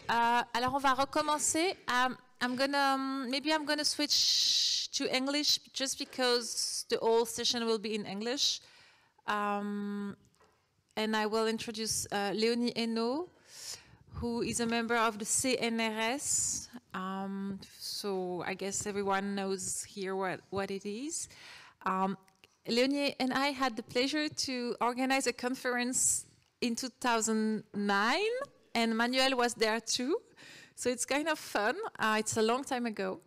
Alors on va recommencer. Maybe I'm gonna switch to English just because the whole session will be in English. And I will introduce Léonie Hénaut, who is a member of the CNRS. So I guess everyone knows here what it is. Léonie and I had the pleasure to organize a conference in 2009, and Manuel was there too. So it's kind of fun. It's a long time ago.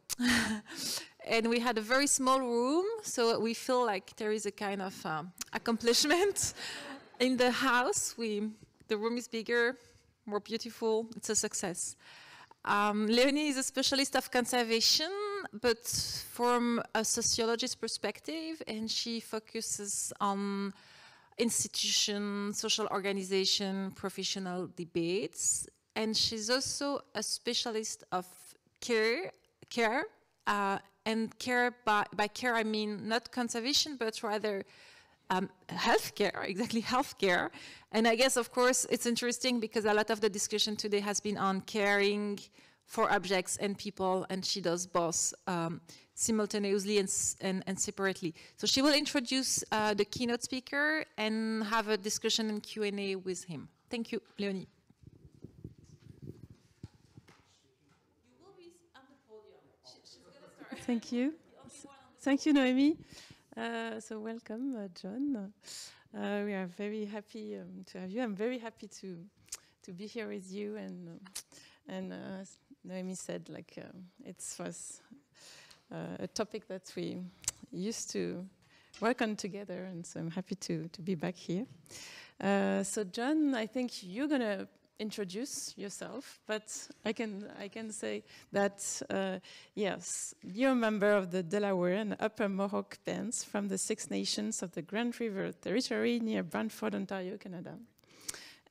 And we had a very small room, so we feel like there is a kind of accomplishment in the house. The room is bigger, more beautiful. It's a success. Léonie is a specialist of conservation, but from a sociologist perspective, and she focuses on institution, social organization, professional debates. And she's also a specialist of care, and care by care I mean not conservation, but rather healthcare, exactly healthcare. And I guess, of course, it's interesting because a lot of the discussion today has been on caring for objects and people, and she does both simultaneously and separately. So she will introduce the keynote speaker and have a discussion and Q&A with him. Thank you, Léonie. You will be on the podium. She's going to start. Thank you. Thank you, Noémie. So welcome, John. We are very happy to have you. I'm very happy to be here with you. And as Noémie said, like it was a topic that we used to work on together, and so I'm happy to be back here. So John, I think you're gonna introduce yourself, but I can say that yes, you're a member of the Delaware and Upper Mohawk bands from the Six Nations of the Grand River Territory near Brantford, Ontario, Canada.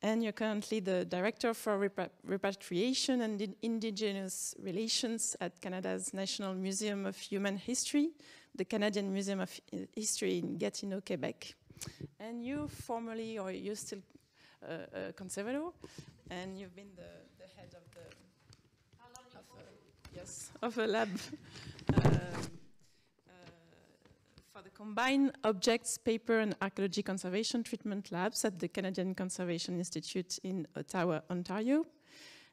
And you're currently the Director for Repatriation and Indigenous Relations at Canada's National Museum of Human History, the Canadian Museum of History in Gatineau, Quebec. And you formerly, or you're still a conservator, and you've been the head of the of a lab for the combined objects, paper, and archaeology conservation treatment labs at the Canadian Conservation Institute in Ottawa, Ontario.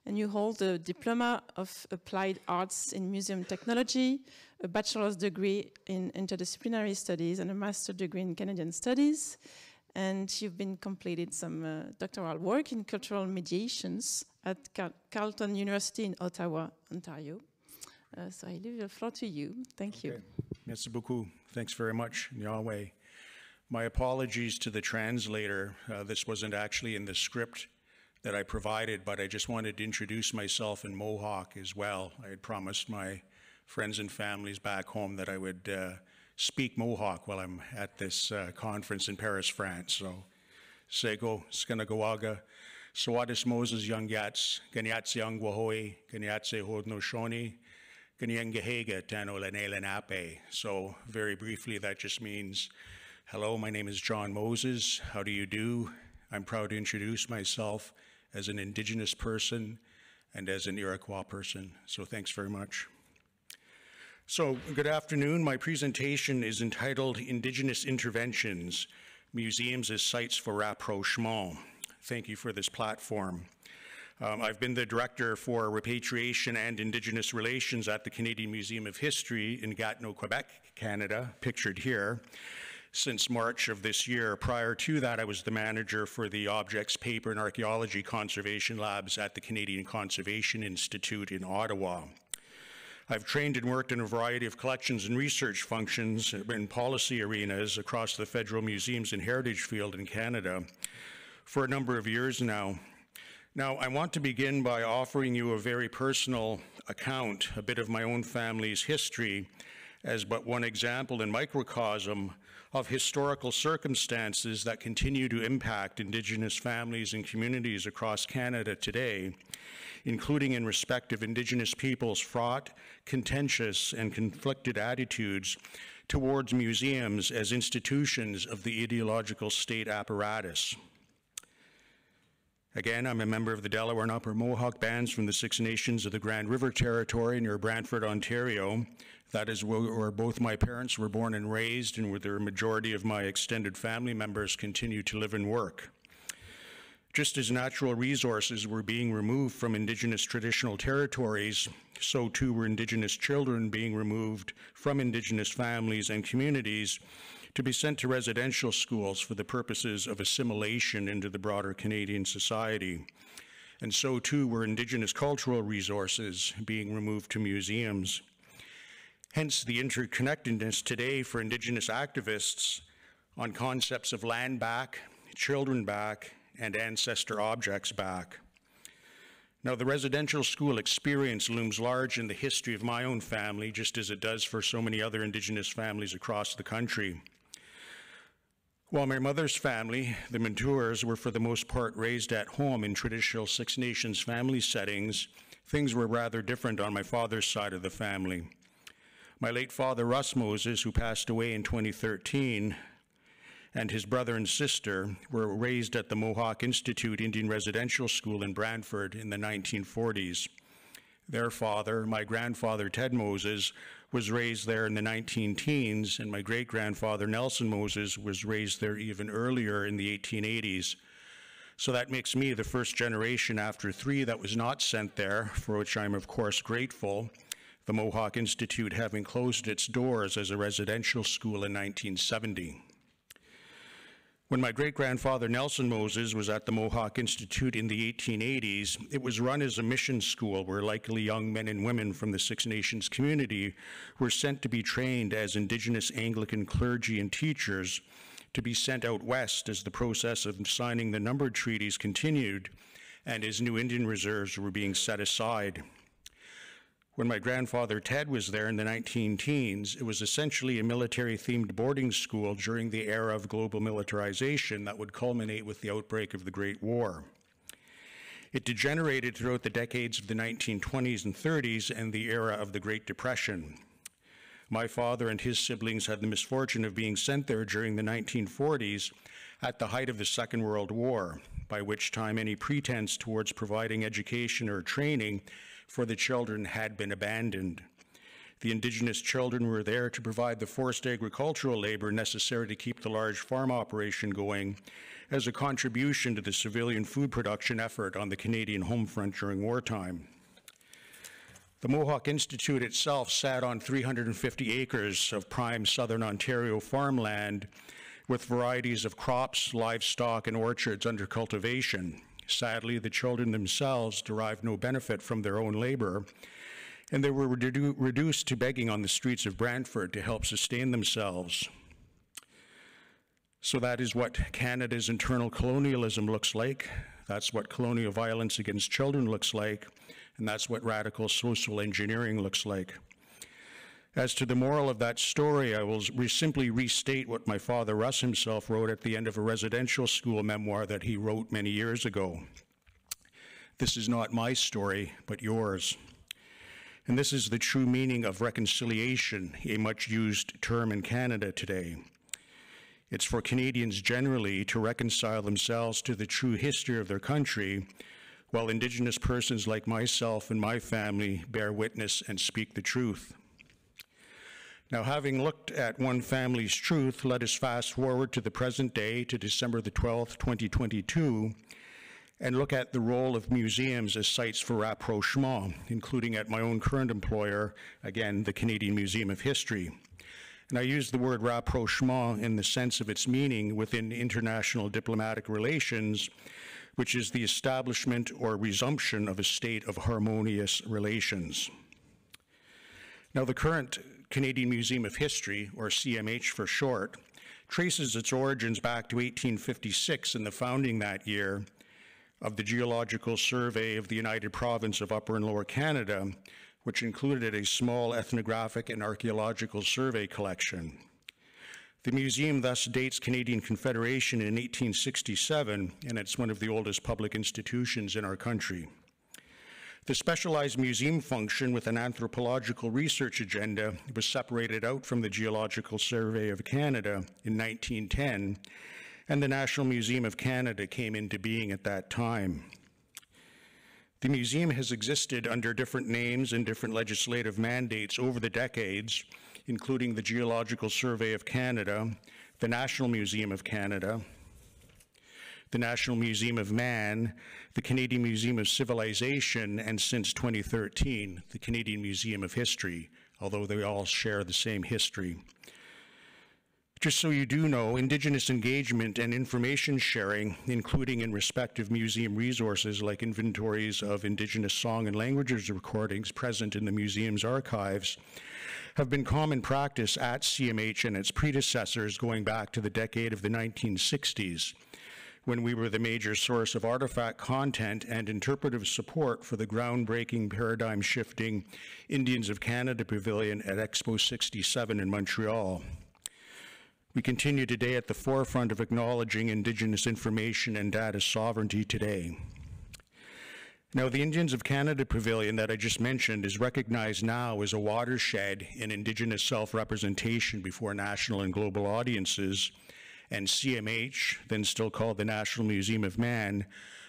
And you hold a Diploma of Applied Arts in Museum Technology, a bachelor's degree in interdisciplinary studies, and a master's degree in Canadian Studies. And you've been completed some doctoral work in cultural mediations at Carleton University in Ottawa, Ontario. So I leave the floor to you. Thank you. Merci beaucoup. Thanks very much, Yahweh. My apologies to the translator. This wasn't actually in the script that I provided, but I just wanted to introduce myself in Mohawk as well. I had promised my friends and families back home that I would speak Mohawk while I'm at this conference in Paris, France. So, Sego, Skanagowaga, Sawadis Moses Young Yats, Ganyats Young Wahoi, Ganyatse Hodno Shoni, Ganyangahega Tano Lanelanape. So, very briefly, that just means, hello, my name is John Moses. How do you do? I'm proud to introduce myself as an Indigenous person and as an Iroquois person. So, thanks very much. So, good afternoon. My presentation is entitled Indigenous Interventions, Museums as Sites for Rapprochement. Thank you for this platform. I've been the Director for Repatriation and Indigenous Relations at the Canadian Museum of History in Gatineau, Quebec, Canada, pictured here, since March of this year. Prior to that, I was the manager for the Objects, Paper, and Archaeology Conservation Labs at the Canadian Conservation Institute in Ottawa. I've trained and worked in a variety of collections and research functions in policy arenas across the federal museums and heritage field in Canada for a number of years now. Now, I want to begin by offering you a very personal account, a bit of my own family's history, as but one example in microcosm of historical circumstances that continue to impact Indigenous families and communities across Canada today, including in respect of Indigenous peoples' fraught, contentious, and conflicted attitudes towards museums as institutions of the ideological state apparatus. Again, I'm a member of the Delaware and Upper Mohawk bands from the Six Nations of the Grand River Territory near Brantford, Ontario. That is where both my parents were born and raised, and where the majority of my extended family members continue to live and work. Just as natural resources were being removed from Indigenous traditional territories, so too were Indigenous children being removed from Indigenous families and communities to be sent to residential schools for the purposes of assimilation into the broader Canadian society. And so too were Indigenous cultural resources being removed to museums. Hence the interconnectedness today for Indigenous activists on concepts of land back, children back, and ancestor objects back. Now, the residential school experience looms large in the history of my own family, just as it does for so many other Indigenous families across the country. While my mother's family, the Mentours, were for the most part raised at home in traditional Six Nations family settings, things were rather different on my father's side of the family. My late father, Russ Moses, who passed away in 2013, and his brother and sister were raised at the Mohawk Institute Indian Residential School in Brantford in the 1940s. Their father, my grandfather, Ted Moses, was raised there in the 19-teens, and my great-grandfather, Nelson Moses, was raised there even earlier in the 1880s. So that makes me the first generation after three that was not sent there, for which I'm of course grateful, the Mohawk Institute having closed its doors as a residential school in 1970. When my great-grandfather Nelson Moses was at the Mohawk Institute in the 1880s, it was run as a mission school where likely young men and women from the Six Nations community were sent to be trained as Indigenous Anglican clergy and teachers to be sent out west as the process of signing the numbered treaties continued and as new Indian reserves were being set aside. When my grandfather Ted was there in the 19-teens, it was essentially a military-themed boarding school during the era of global militarization that would culminate with the outbreak of the Great War. It degenerated throughout the decades of the 1920s and 30s and the era of the Great Depression. My father and his siblings had the misfortune of being sent there during the 1940s at the height of the Second World War, by which time any pretense towards providing education or training for the children had been abandoned. The Indigenous children were there to provide the forced agricultural labor necessary to keep the large farm operation going as a contribution to the civilian food production effort on the Canadian home front during wartime. The Mohawk Institute itself sat on 350 acres of prime southern Ontario farmland with varieties of crops, livestock, and orchards under cultivation. Sadly, the children themselves derived no benefit from their own labor, and they were reduced to begging on the streets of Brantford to help sustain themselves. So that is what Canada's internal colonialism looks like. That's what colonial violence against children looks like, and that's what radical social engineering looks like. As to the moral of that story, I will simply restate what my father Russ himself wrote at the end of a residential school memoir that he wrote many years ago. This is not my story, but yours. And this is the true meaning of reconciliation, a much used term in Canada today. It's for Canadians generally to reconcile themselves to the true history of their country, while Indigenous persons like myself and my family bear witness and speak the truth. Now, having looked at one family's truth, let us fast forward to the present day, to December the 12th, 2022, and look at the role of museums as sites for rapprochement, including at my own current employer, again, the Canadian Museum of History. And I use the word rapprochement in the sense of its meaning within international diplomatic relations, which is the establishment or resumption of a state of harmonious relations. Now, the current Canadian Museum of History, or CMH for short, traces its origins back to 1856 and the founding that year of the Geological Survey of the United Province of Upper and Lower Canada, which included a small ethnographic and archaeological survey collection. The museum thus dates Canadian Confederation in 1867, and it's one of the oldest public institutions in our country. The specialized museum function with an anthropological research agenda was separated out from the Geological Survey of Canada in 1910 and the National Museum of Canada came into being at that time. The museum has existed under different names and different legislative mandates over the decades, including the Geological Survey of Canada, the National Museum of Canada, the National Museum of Man, the Canadian Museum of Civilization, and since 2013, the Canadian Museum of History, although they all share the same history. Just so you do know, Indigenous engagement and information sharing, including in respective museum resources like inventories of Indigenous song and languages recordings present in the museum's archives, have been common practice at CMH and its predecessors going back to the decade of the 1960s, when we were the major source of artifact content and interpretive support for the groundbreaking, paradigm-shifting Indians of Canada Pavilion at Expo 67 in Montreal. We continue today at the forefront of acknowledging Indigenous information and data sovereignty today. Now, the Indians of Canada Pavilion that I just mentioned is recognized now as a watershed in Indigenous self-representation before national and global audiences, and CMH, then still called the National Museum of Man,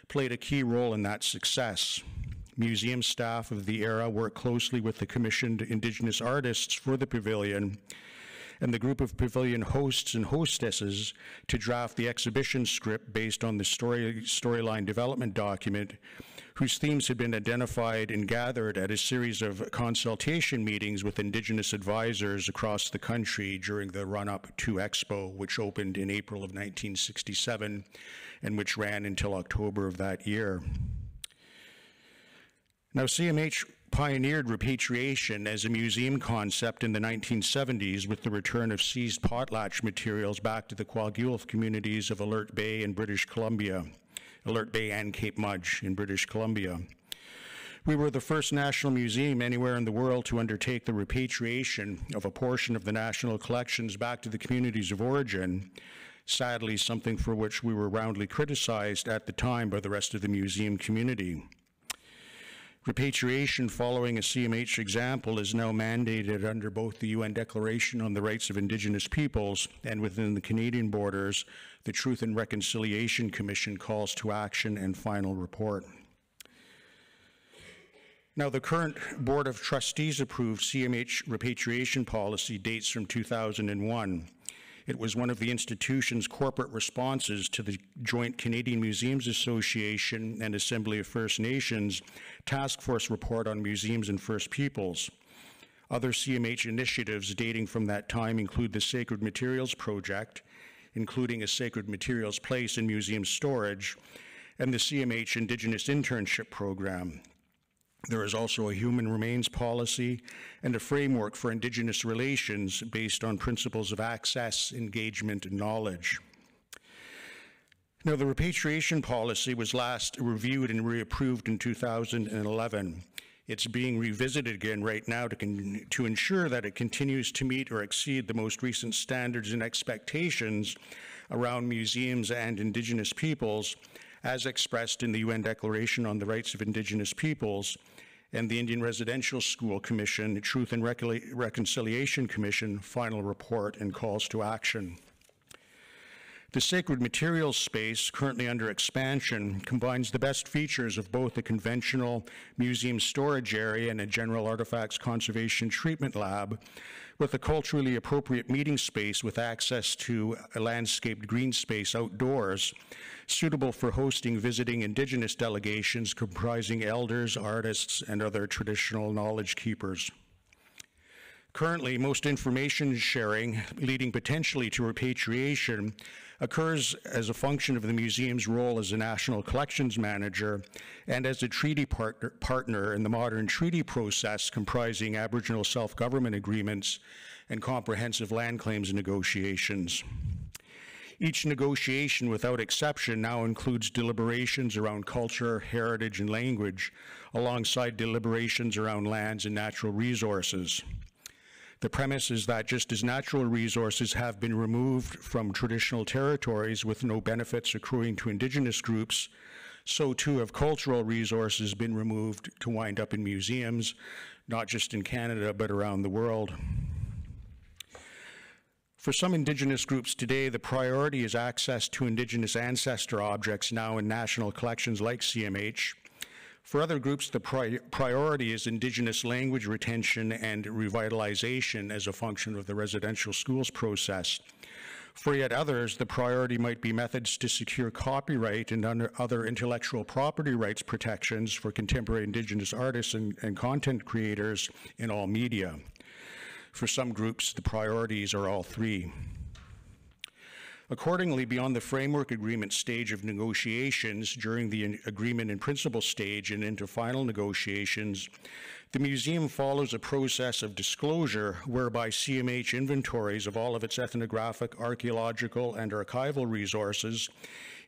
played a key role in that success. Museum staff of the era worked closely with the commissioned Indigenous artists for the pavilion and the group of pavilion hosts and hostesses to draft the exhibition script based on the storyline development document, whose themes had been identified and gathered at a series of consultation meetings with Indigenous advisors across the country during the run-up to Expo, which opened in April of 1967 and which ran until October of that year. Now, CMH pioneered repatriation as a museum concept in the 1970s with the return of seized potlatch materials back to the Kwagulf communities of Alert Bay in British Columbia, Alert Bay and Cape Mudge in British Columbia. We were the first national museum anywhere in the world to undertake the repatriation of a portion of the national collections back to the communities of origin, sadly something for which we were roundly criticized at the time by the rest of the museum community. Repatriation following a CMH example is now mandated under both the UN Declaration on the Rights of Indigenous Peoples and within the Canadian borders, the Truth and Reconciliation Commission calls to action and final report. Now, the current Board of Trustees approved CMH repatriation policy dates from 2001. It was one of the institution's corporate responses to the Joint Canadian Museums Association and Assembly of First Nations Task Force report on museums and First Peoples. Other CMH initiatives dating from that time include the Sacred Materials Project, including a Sacred Materials Place in museum storage, and the CMH Indigenous Internship Program. There is also a human remains policy and a framework for Indigenous relations based on principles of access, engagement, and knowledge. Now, the repatriation policy was last reviewed and reapproved in 2011. It's being revisited again right now to ensure that it continues to meet or exceed the most recent standards and expectations around museums and Indigenous peoples, as expressed in the UN Declaration on the Rights of Indigenous Peoples and the Indian Residential School Commission, Truth and Reconciliation Commission final report and calls to action. The Sacred Materials space, currently under expansion, combines the best features of both a conventional museum storage area and a general artifacts conservation treatment lab with a culturally appropriate meeting space with access to a landscaped green space outdoors, suitable for hosting visiting Indigenous delegations comprising elders, artists, and other traditional knowledge keepers. Currently, most information sharing, leading potentially to repatriation, occurs as a function of the museum's role as a national collections manager and as a treaty partner in the modern treaty process comprising Aboriginal self-government agreements and comprehensive land claims negotiations. Each negotiation, without exception, now includes deliberations around culture, heritage, and language, alongside deliberations around lands and natural resources. The premise is that just as natural resources have been removed from traditional territories with no benefits accruing to Indigenous groups, so too have cultural resources been removed to wind up in museums, not just in Canada, but around the world. For For some Indigenous groups today, the priority is access to Indigenous ancestor objects now in national collections like CMH. For other groups, the priority is Indigenous language retention and revitalization as a function of the residential schools process. For yet others, the priority might be methods to secure copyright and other intellectual property rights protections for contemporary Indigenous artists and content creators in all media. For some groups, the priorities are all three. Accordingly, beyond the framework agreement stage of negotiations, during the agreement in principle stage and into final negotiations, the museum follows a process of disclosure whereby CMH inventories of all of its ethnographic, archaeological, and archival resources,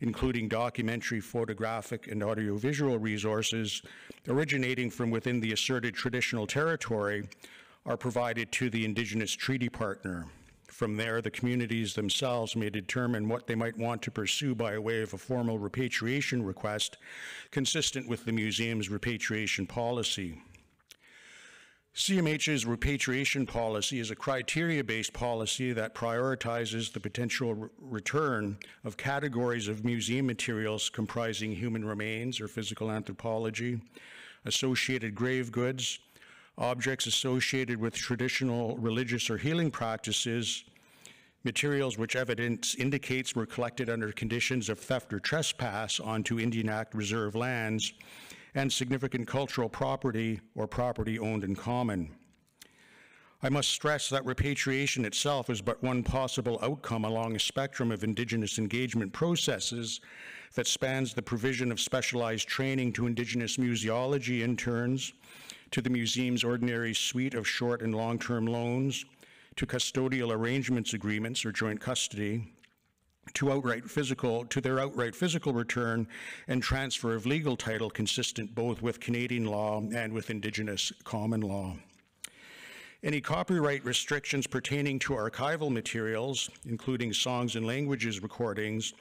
including documentary, photographic, and audiovisual resources originating from within the asserted traditional territory, are provided to the Indigenous treaty partner. From there, the communities themselves may determine what they might want to pursue by way of a formal repatriation request consistent with the museum's repatriation policy. CMH's repatriation policy is a criteria-based policy that prioritizes the potential return of categories of museum materials comprising human remains or physical anthropology, associated grave goods, objects associated with traditional religious or healing practices, materials which evidence indicates were collected under conditions of theft or trespass onto Indian Act reserve lands, and significant cultural property or property owned in common. I must stress that repatriation itself is but one possible outcome along a spectrum of Indigenous engagement processes that spans the provision of specialized training to Indigenous museology interns, to the museum's ordinary suite of short and long-term loans, to custodial arrangements agreements or joint custody, to their outright physical return and transfer of legal title consistent both with Canadian law and with Indigenous common law. Any copyright restrictions pertaining to archival materials, including songs and languages recordings,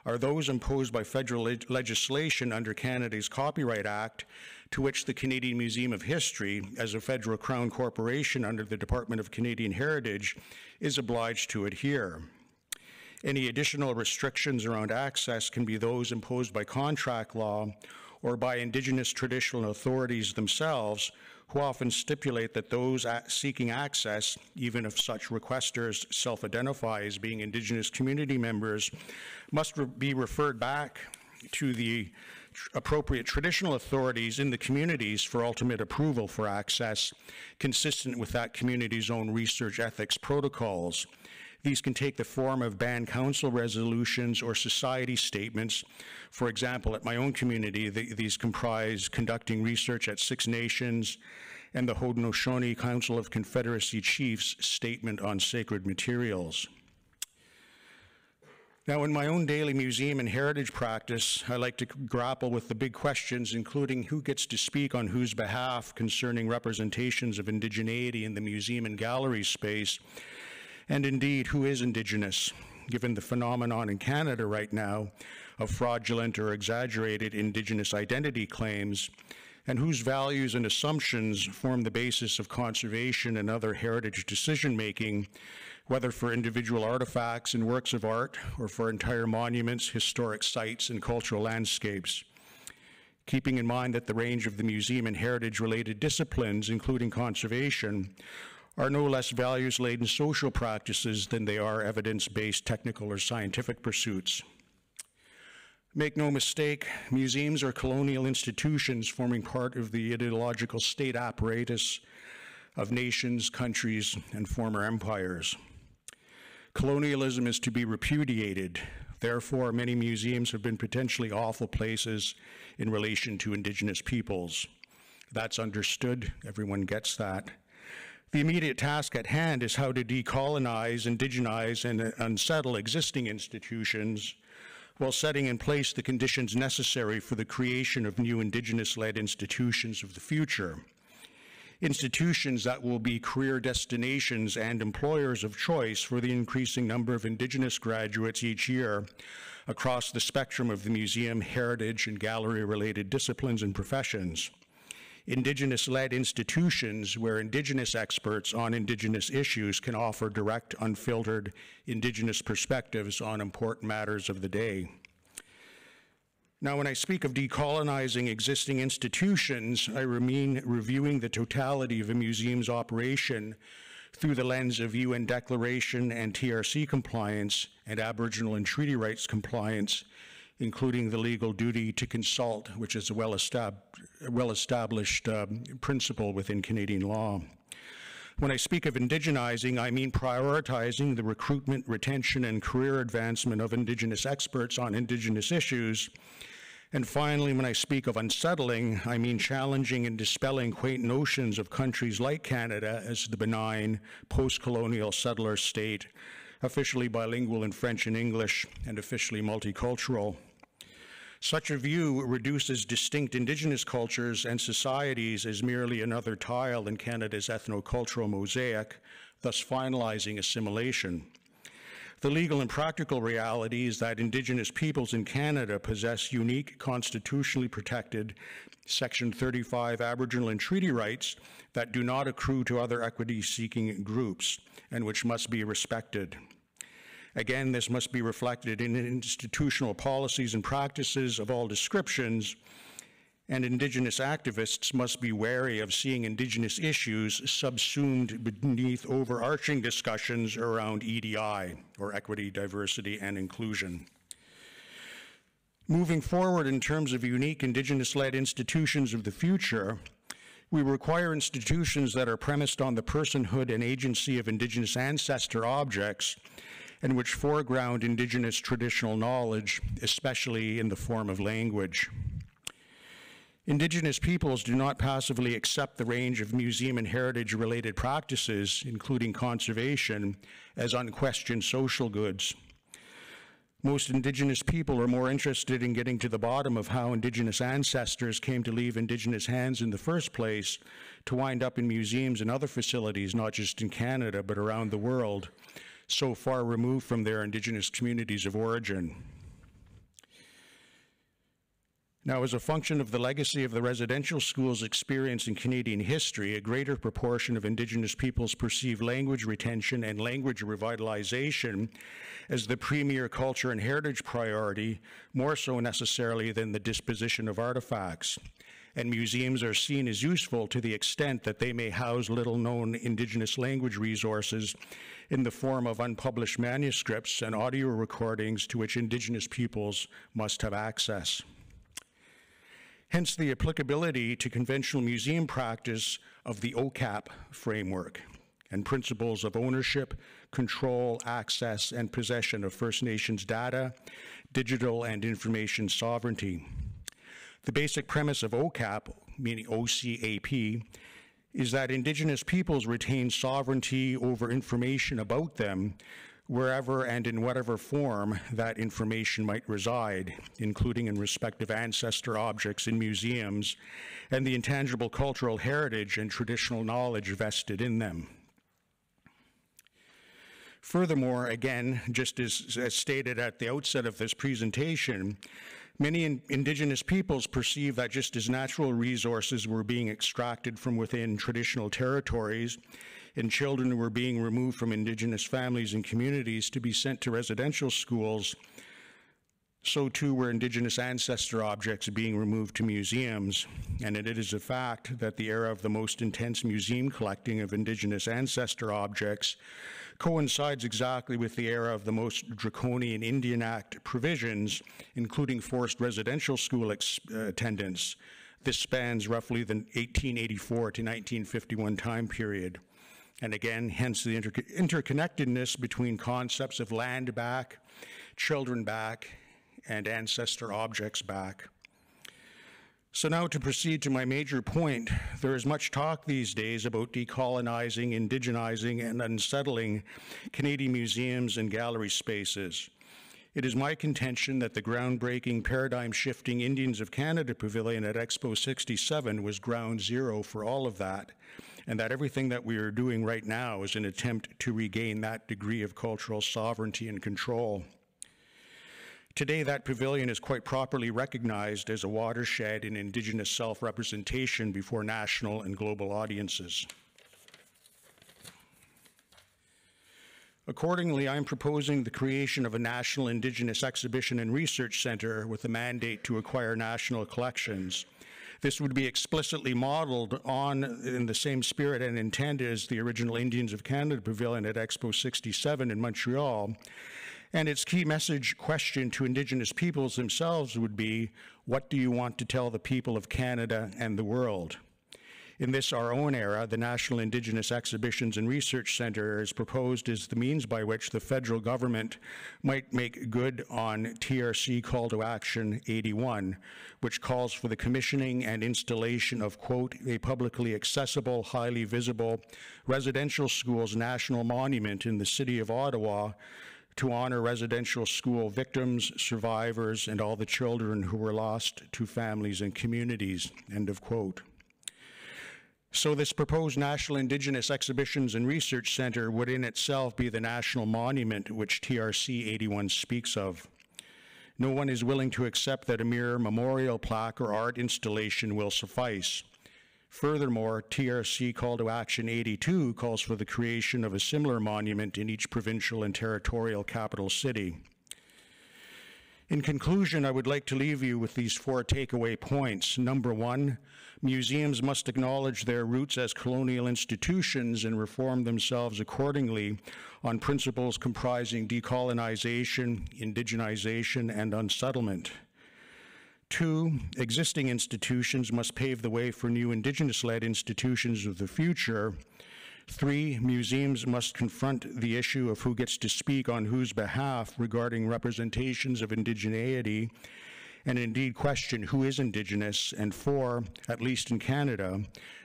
are those imposed by federal legislation under Canada's Copyright Act, to which the Canadian Museum of History, as a federal crown corporation under the Department of Canadian Heritage, is obliged to adhere. Any additional restrictions around access can be those imposed by contract law or by Indigenous traditional authorities themselves, who often stipulate that those seeking access, even if such requesters self-identify as being Indigenous community members, must be referred back to the appropriate traditional authorities in the communities for ultimate approval for access, consistent with that community's own research ethics protocols. These can take the form of band council resolutions or society statements. For example, at my own community, these comprise conducting research at Six Nations and the Haudenosaunee Council of Confederacy Chiefs Statement on Sacred Materials. Now, in my own daily museum and heritage practice, I like to grapple with the big questions, including who gets to speak on whose behalf concerning representations of indigeneity in the museum and gallery space, and indeed, who is Indigenous, given the phenomenon in Canada right now of fraudulent or exaggerated Indigenous identity claims, and whose values and assumptions form the basis of conservation and other heritage decision-making, whether for individual artifacts and works of art or for entire monuments, historic sites, and cultural landscapes. Keeping in mind that the range of the museum and heritage-related disciplines, including conservation, are no less values-laden social practices than they are evidence-based technical or scientific pursuits. Make no mistake, museums are colonial institutions forming part of the ideological state apparatus of nations, countries, and former empires. Colonialism is to be repudiated. Therefore, many museums have been potentially awful places in relation to Indigenous peoples. That's understood. Everyone gets that. The immediate task at hand is how to decolonize, indigenize, and unsettle existing institutions while setting in place the conditions necessary for the creation of new Indigenous-led institutions of the future. Institutions that will be career destinations and employers of choice for the increasing number of Indigenous graduates each year across the spectrum of the museum, heritage, and gallery-related disciplines and professions. Indigenous-led institutions where Indigenous experts on Indigenous issues can offer direct, unfiltered Indigenous perspectives on important matters of the day. Now, when I speak of decolonizing existing institutions, I mean reviewing the totality of a museum's operation through the lens of UN Declaration and TRC compliance and Aboriginal and treaty rights compliance, including the legal duty to consult, which is a well-established principle within Canadian law. When I speak of indigenizing, I mean prioritizing the recruitment, retention, and career advancement of Indigenous experts on Indigenous issues. And finally, when I speak of unsettling, I mean challenging and dispelling quaint notions of countries like Canada as the benign, post-colonial settler state, officially bilingual in French and English, and officially multicultural. Such a view reduces distinct Indigenous cultures and societies as merely another tile in Canada's ethno-cultural mosaic, thus finalizing assimilation. The legal and practical reality is that Indigenous peoples in Canada possess unique, constitutionally protected Section 35 Aboriginal and treaty rights that do not accrue to other equity-seeking groups and which must be respected. Again, this must be reflected in institutional policies and practices of all descriptions, and Indigenous activists must be wary of seeing Indigenous issues subsumed beneath overarching discussions around EDI, or equity, diversity, and inclusion. Moving forward in terms of unique Indigenous-led institutions of the future, we require institutions that are premised on the personhood and agency of Indigenous ancestor objects and which foreground Indigenous traditional knowledge, especially in the form of language. Indigenous peoples do not passively accept the range of museum and heritage-related practices, including conservation, as unquestioned social goods. Most Indigenous people are more interested in getting to the bottom of how Indigenous ancestors came to leave Indigenous hands in the first place, to wind up in museums and other facilities, not just in Canada, but around the world, so far removed from their Indigenous communities of origin. Now, as a function of the legacy of the residential school's experience in Canadian history, a greater proportion of Indigenous peoples perceive language retention and language revitalization as the premier culture and heritage priority, more so necessarily than the disposition of artifacts. And museums are seen as useful to the extent that they may house little-known Indigenous language resources in the form of unpublished manuscripts and audio recordings to which Indigenous peoples must have access. Hence the applicability to conventional museum practice of the OCAP framework and principles of ownership, control, access, and possession of First Nations data, digital and information sovereignty. The basic premise of OCAP, meaning OCAP, is that Indigenous peoples retain sovereignty over information about them wherever and in whatever form that information might reside, including in respective ancestor objects in museums and the intangible cultural heritage and traditional knowledge vested in them. Furthermore, again, just as stated at the outset of this presentation, many Indigenous peoples perceive that just as natural resources were being extracted from within traditional territories and children were being removed from Indigenous families and communities to be sent to residential schools, so too were Indigenous ancestor objects being removed to museums. And it is a fact that the era of the most intense museum collecting of Indigenous ancestor objects coincides exactly with the era of the most draconian Indian Act provisions, including forced residential school attendance. This spans roughly the 1884 to 1951 time period. And again, hence the interconnectedness between concepts of land back, children back, and ancestor objects back. So now to proceed to my major point, there is much talk these days about decolonizing, indigenizing, and unsettling Canadian museums and gallery spaces. It is my contention that the groundbreaking, paradigm-shifting Indians of Canada Pavilion at Expo 67 was ground zero for all of that, and that everything that we are doing right now is an attempt to regain that degree of cultural sovereignty and control. Today, that pavilion is quite properly recognized as a watershed in Indigenous self-representation before national and global audiences. Accordingly, I'm proposing the creation of a National Indigenous Exhibition and Research Center with a mandate to acquire national collections. This would be explicitly modeled on, in the same spirit and intent as the original Indians of Canada Pavilion at Expo 67 in Montreal. And its key message question to Indigenous peoples themselves would be, what do you want to tell the people of Canada and the world? In this, our own era, the National Indigenous Exhibitions and Research Center is proposed as the means by which the federal government might make good on TRC Call to Action 81, which calls for the commissioning and installation of, quote, a publicly accessible, highly visible residential schools national monument in the city of Ottawa to honor residential school victims, survivors, and all the children who were lost to families and communities, end of quote. So this proposed National Indigenous Exhibitions and Research Center would in itself be the national monument which TRC 81 speaks of. No one is willing to accept that a mere memorial plaque or art installation will suffice. Furthermore, TRC Call to Action 82 calls for the creation of a similar monument in each provincial and territorial capital city. In conclusion, I would like to leave you with these 4 takeaway points. Number 1, museums must acknowledge their roots as colonial institutions and reform themselves accordingly on principles comprising decolonization, indigenization, and unsettlement. 2, existing institutions must pave the way for new Indigenous-led institutions of the future. 3, museums must confront the issue of who gets to speak on whose behalf regarding representations of indigeneity, and indeed question who is Indigenous. And 4, at least in Canada,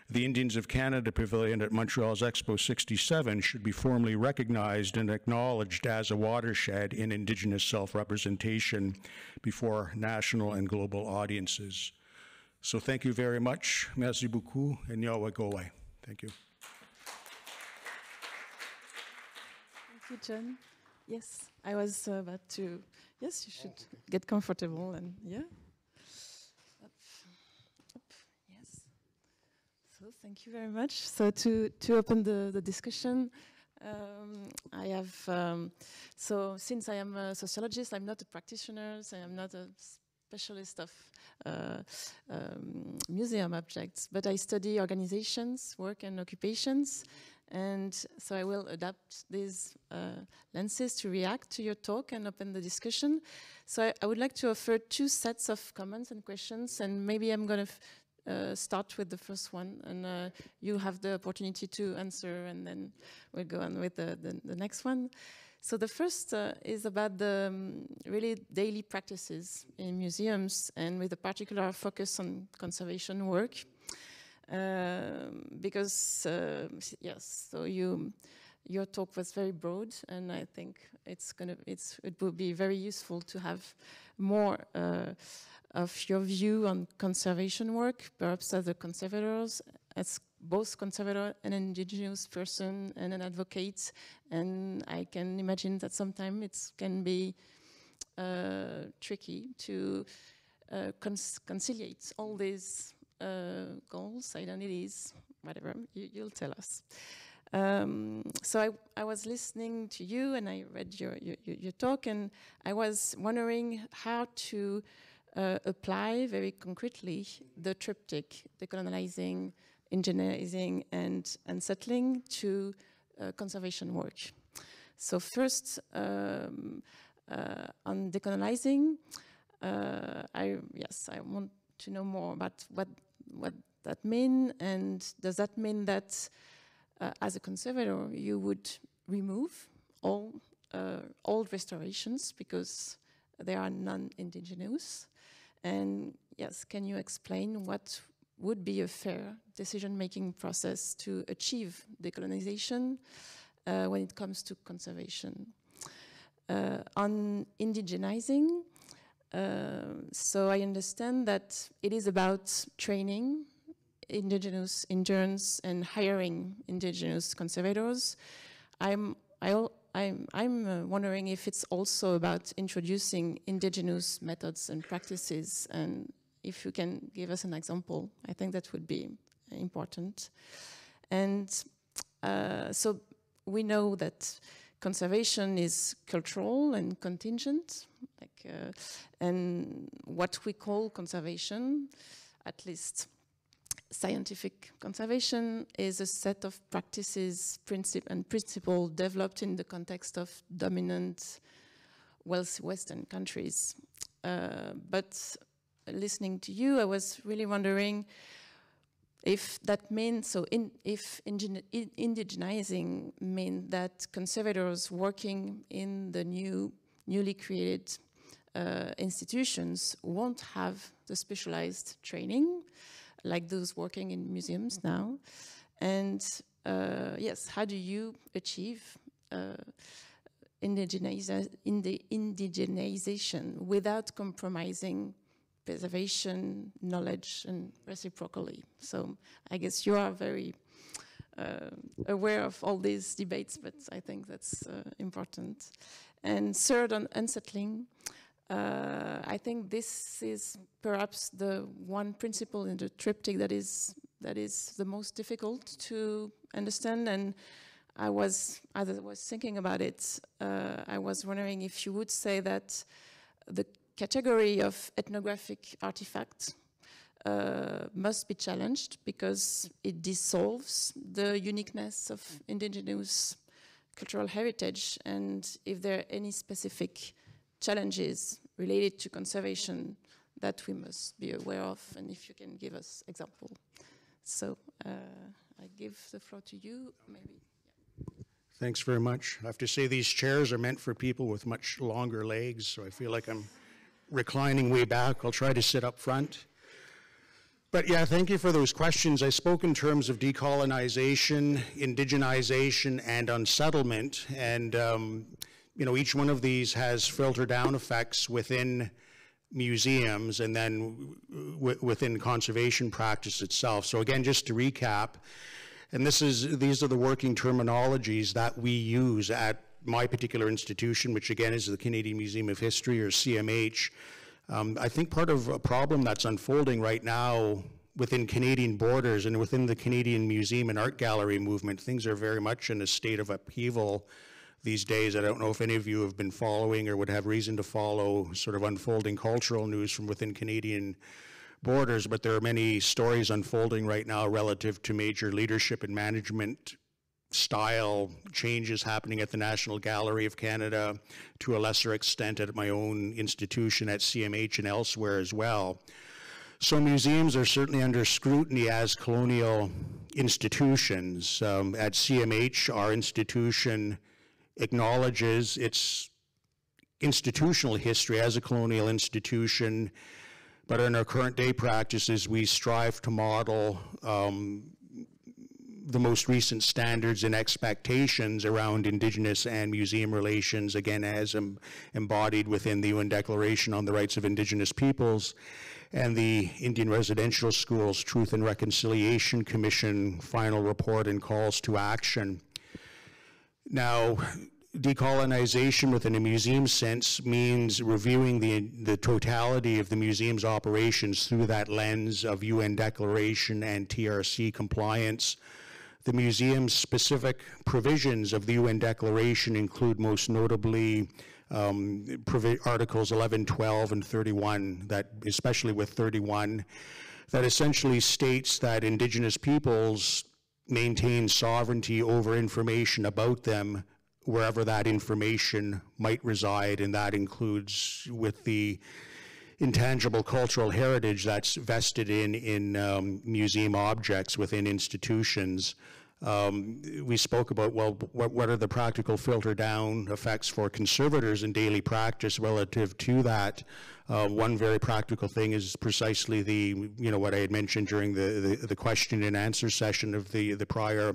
the Indians of Canada Pavilion at Montreal's Expo 67 should be formally recognized and acknowledged as a watershed in Indigenous self-representation before national and global audiences. So thank you very much. Merci beaucoup, and Yawa Gowai. Thank you. Thank you, John. Yes, I was about to. Yes, you should get comfortable and yeah. Up. Yes. So thank you very much. So to open the discussion, I have. So since I am a sociologist, I'm not a practitioner. So I'm not a specialist of museum objects, but I study organizations, work, and occupations. And so I will adapt these lenses to react to your talk and open the discussion. So I would like to offer 2 sets of comments and questions, and maybe I'm going to start with the first one, and you have the opportunity to answer, and then we'll go on with the next one. So the first is about the really daily practices in museums, and with a particular focus on conservation work. Because yes, so your talk was very broad, and I think it will be very useful to have more of your view on conservation work, perhaps as a conservators, as both conservator and indigenous person and an advocate. And I can imagine that sometimes it can be tricky to conciliate all these goals, identities, whatever, you'll tell us. So I was listening to you, and I read your talk, and I was wondering how to apply very concretely the triptych, decolonizing, indigenizing, and unsettling to conservation work. So first, on decolonizing, I want to know more about what that means, and does that mean that as a conservator you would remove all old restorations because they are non-indigenous? And yes, can you explain what would be a fair decision-making process to achieve decolonization when it comes to conservation? On indigenizing, so I understand that it is about training indigenous interns and hiring indigenous conservators. I I'm wondering if it's also about introducing indigenous methods and practices, and if you can give us an example, I think that would be important. And so we know that conservation is cultural and contingent, and what we call conservation, at least scientific conservation, is a set of practices, principles developed in the context of dominant, wealthy Western countries. But listening to you, I was really wondering if that means, so if indigenizing means that conservators working in the newly created institutions won't have the specialized training like those working in museums now. And yes, how do you achieve indigenization without compromising preservation, knowledge, and reciprocally? So I guess you are very aware of all these debates, but I think that's important. And third, on unsettling, I think this is perhaps the one principle in the triptych that is the most difficult to understand. And as I was thinking about it, I was wondering if you would say that the category of ethnographic artifact must be challenged because it dissolves the uniqueness of indigenous cultural heritage, and if there are any specific challenges related to conservation that we must be aware of, and if you can give us example. So I give the floor to you, maybe. Yeah. Thanks very much. I have to say these chairs are meant for people with much longer legs, so I feel like I'm reclining way back. I'll try to sit up front. But yeah, thank you for those questions. I spoke in terms of decolonization, indigenization, and unsettlement, and you know, each one of these has filter down effects within museums and then within conservation practice itself. So again, just to recap, and these are the working terminologies that we use at my particular institution, which again is the Canadian Museum of History, or CMH. I think part of a problem that's unfolding right now within Canadian borders and within the Canadian museum and art gallery movement, things are very much in a state of upheaval these days. I don't know if any of you have been following or would have reason to follow sort of unfolding cultural news from within Canadian borders, but there are many stories unfolding right now relative to major leadership and management style changes happening at the National Gallery of Canada, to a lesser extent at my own institution at CMH and elsewhere as well. So museums are certainly under scrutiny as colonial institutions. At CMH, our institution acknowledges its institutional history as a colonial institution, but in our current day practices, we strive to model the most recent standards and expectations around Indigenous and museum relations, again, as embodied within the UN Declaration on the Rights of Indigenous Peoples and the Indian Residential Schools Truth and Reconciliation Commission final report and calls to action. Now, decolonization within a museum sense means reviewing the totality of the museum's operations through that lens of UN Declaration and TRC compliance. The museum's specific provisions of the UN Declaration include most notably Articles 11, 12, and 31, that, especially with 31, that essentially states that Indigenous peoples maintain sovereignty over information about them wherever that information might reside, and that includes with the intangible cultural heritage that's vested in museum objects within institutions. We spoke about, well, what are the practical filter down effects for conservators in daily practice relative to that? One very practical thing is precisely the, you know, what I had mentioned during the question and answer session of the prior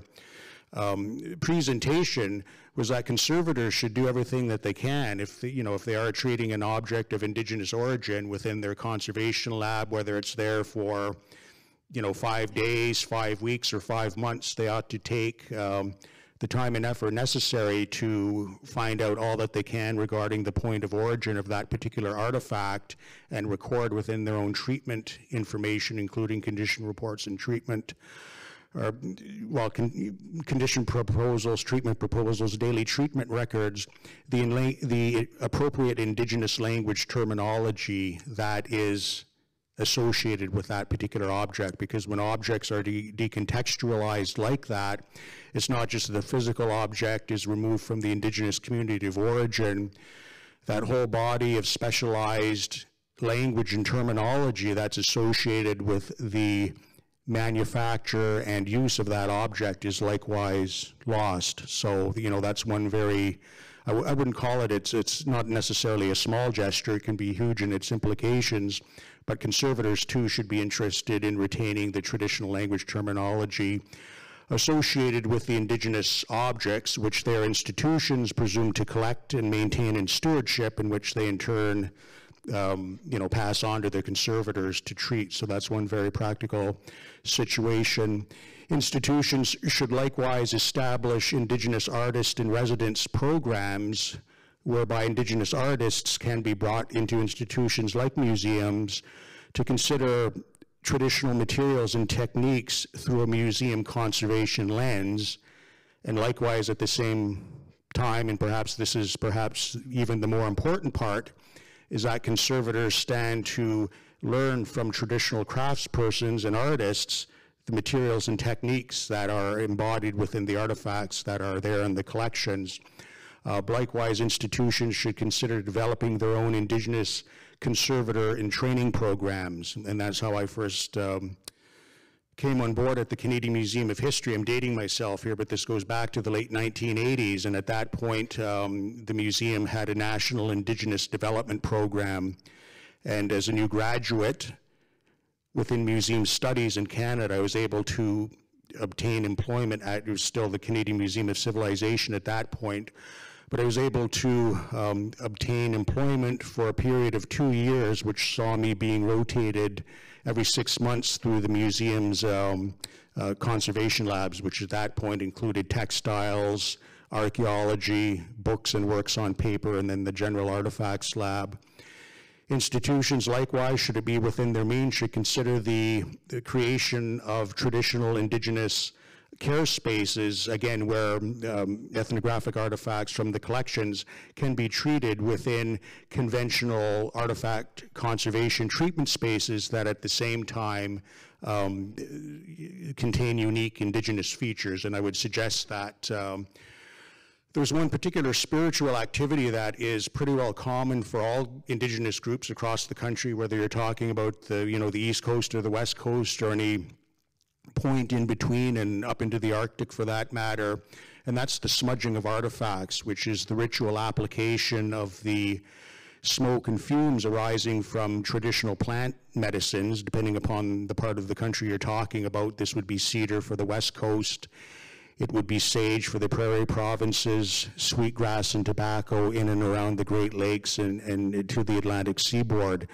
presentation, was that conservators should do everything that they can if they are treating an object of Indigenous origin within their conservation lab, whether it's there for 5 days, 5 weeks, or 5 months, they ought to take the time and effort necessary to find out all that they can regarding the point of origin of that particular artifact and record within their own treatment information, including condition reports and treatment, or, well, condition proposals, treatment proposals, daily treatment records, the appropriate Indigenous language terminology that is associated with that particular object, because when objects are decontextualized like that, it's not just the physical object is removed from the Indigenous community of origin, that whole body of specialized language and terminology that's associated with the manufacture and use of that object is likewise lost. So, you know, that's one very, I wouldn't call it, it's not necessarily a small gesture, it can be huge in its implications, but conservators too should be interested in retaining the traditional language terminology associated with the Indigenous objects, which their institutions presume to collect and maintain in stewardship, in which they in turn you know, pass on to their conservators to treat. So that's one very practical situation. Institutions should likewise establish Indigenous artist in residence programs whereby Indigenous artists can be brought into institutions like museums to consider traditional materials and techniques through a museum conservation lens, and likewise at the same time, and perhaps this is perhaps even the more important part, is that conservators stand to learn from traditional craftspersons and artists the materials and techniques that are embodied within the artifacts that are there in the collections. Likewise, institutions should consider developing their own Indigenous conservator and training programs, and that's how I first came on board at the Canadian Museum of History. I'm dating myself here, but this goes back to the late 1980s, and at that point, the museum had a national Indigenous development program, and as a new graduate within museum studies in Canada, I was able to obtain employment at, it was still the Canadian Museum of Civilization at that point, but I was able to obtain employment for a period of 2 years, which saw me being rotated every 6 months through the museum's conservation labs, which at that point included textiles, archaeology, books and works on paper, and then the general artifacts lab. Institutions likewise, should it be within their means, should consider the creation of traditional Indigenous care spaces, again, where ethnographic artifacts from the collections can be treated within conventional artifact conservation treatment spaces that at the same time contain unique Indigenous features. And I would suggest that there's one particular spiritual activity that is pretty well common for all Indigenous groups across the country, whether you're talking about the, you know, the East Coast or the West Coast or any point in between and up into the Arctic for that matter, and that's the smudging of artifacts, which is the ritual application of the smoke and fumes arising from traditional plant medicines, depending upon the part of the country you're talking about. This would be cedar for the West Coast, it would be sage for the prairie provinces, sweetgrass and tobacco in and around the Great Lakes and to the Atlantic seaboard.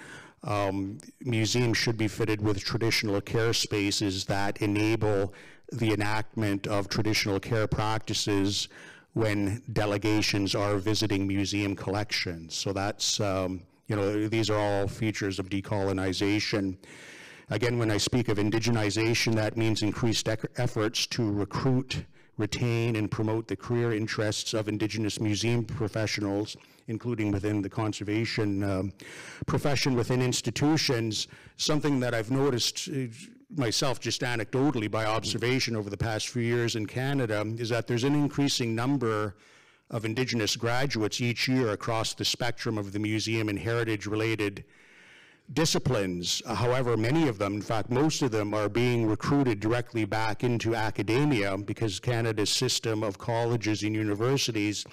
Museums should be fitted with traditional care spaces that enable the enactment of traditional care practices when delegations are visiting museum collections. So that's, you know, these are all features of decolonization. Again, when I speak of indigenization, that means increased efforts to recruit, retain, and promote the career interests of Indigenous museum professionals, including within the conservation profession within institutions. Something that I've noticed myself just anecdotally by observation over the past few years in Canada is that there's an increasing number of Indigenous graduates each year across the spectrum of the museum and heritage-related disciplines. However, many of them, in fact, most of them are being recruited directly back into academia because Canada's system of colleges and universities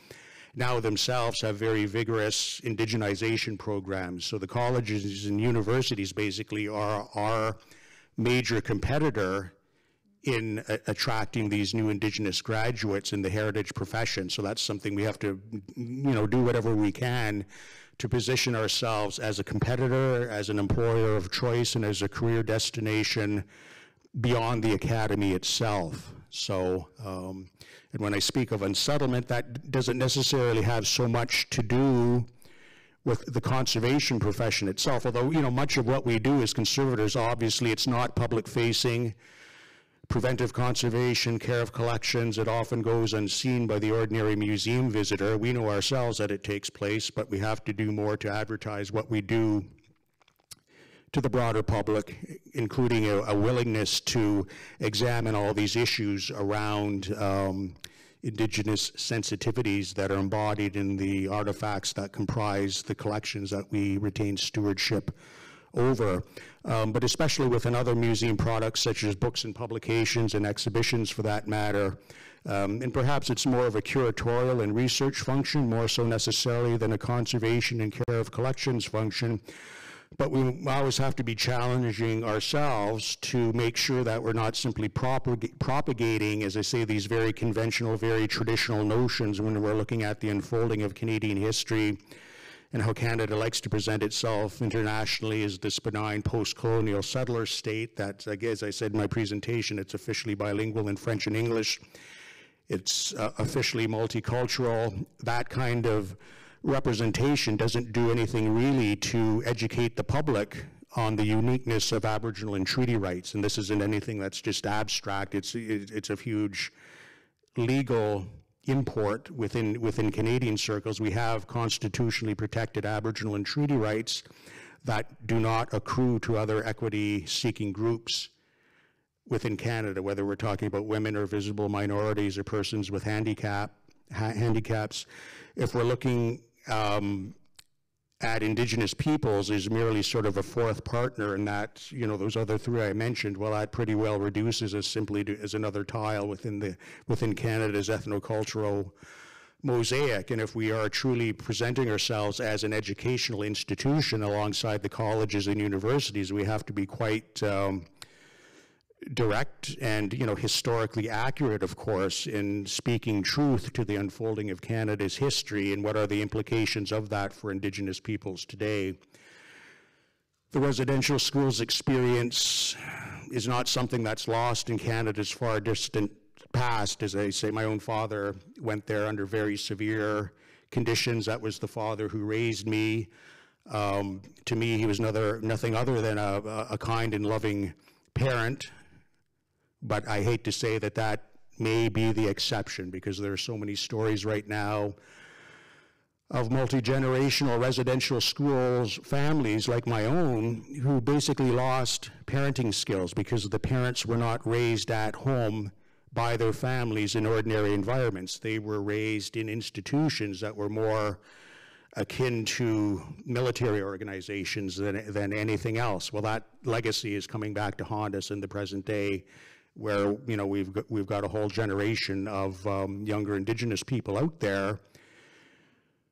now themselves have very vigorous indigenization programs. So the colleges and universities basically are our major competitor in attracting these new Indigenous graduates in the heritage profession. So that's something we have to, you know, do whatever we can to position ourselves as a competitor, as an employer of choice, and as a career destination beyond the academy itself. So, and when I speak of unsettlement, that doesn't necessarily have so much to do with the conservation profession itself, although, you know, much of what we do as conservators, obviously, it's not public-facing. Preventive conservation, care of collections, it often goes unseen by the ordinary museum visitor. We know ourselves that it takes place, but we have to do more to advertise what we do to the broader public, including a willingness to examine all these issues around Indigenous sensitivities that are embodied in the artifacts that comprise the collections that we retain stewardship over. But especially within other museum products such as books and publications and exhibitions for that matter. And perhaps it's more of a curatorial and research function, more so necessarily than a conservation and care of collections function. But we always have to be challenging ourselves to make sure that we're not simply propagating, as I say, these very conventional, very traditional notions when we're looking at the unfolding of Canadian history and how Canada likes to present itself internationally as this benign post-colonial settler state that, as I said in my presentation, it's officially bilingual in French and English. It's officially multicultural. That kind of representation doesn't do anything really to educate the public on the uniqueness of Aboriginal and treaty rights. And this isn't anything that's just abstract. It's a huge legal import within Canadian circles. We have constitutionally protected Aboriginal and treaty rights that do not accrue to other equity-seeking groups within Canada, whether we're talking about women or visible minorities or persons with handicaps. If we're looking at Indigenous peoples as merely sort of a fourth partner, and that, you know, those other three I mentioned, well, that pretty well reduces us simply as another tile within Canada's ethnocultural mosaic. And if we are truly presenting ourselves as an educational institution alongside the colleges and universities, we have to be quite direct and, you know, historically accurate, of course, in speaking truth to the unfolding of Canada's history and what are the implications of that for Indigenous peoples today. The residential schools experience is not something that's lost in Canada's far distant past. As I say, my own father went there under very severe conditions. That was the father who raised me. To me, he was nothing other than a kind and loving parent. But I hate to say that that may be the exception, because there are so many stories right now of multi-generational residential schools, families like my own, who basically lost parenting skills because the parents were not raised at home by their families in ordinary environments. They were raised in institutions that were more akin to military organizations than anything else. Well, that legacy is coming back to haunt us in the present day, where, you know, we've got a whole generation of younger Indigenous people out there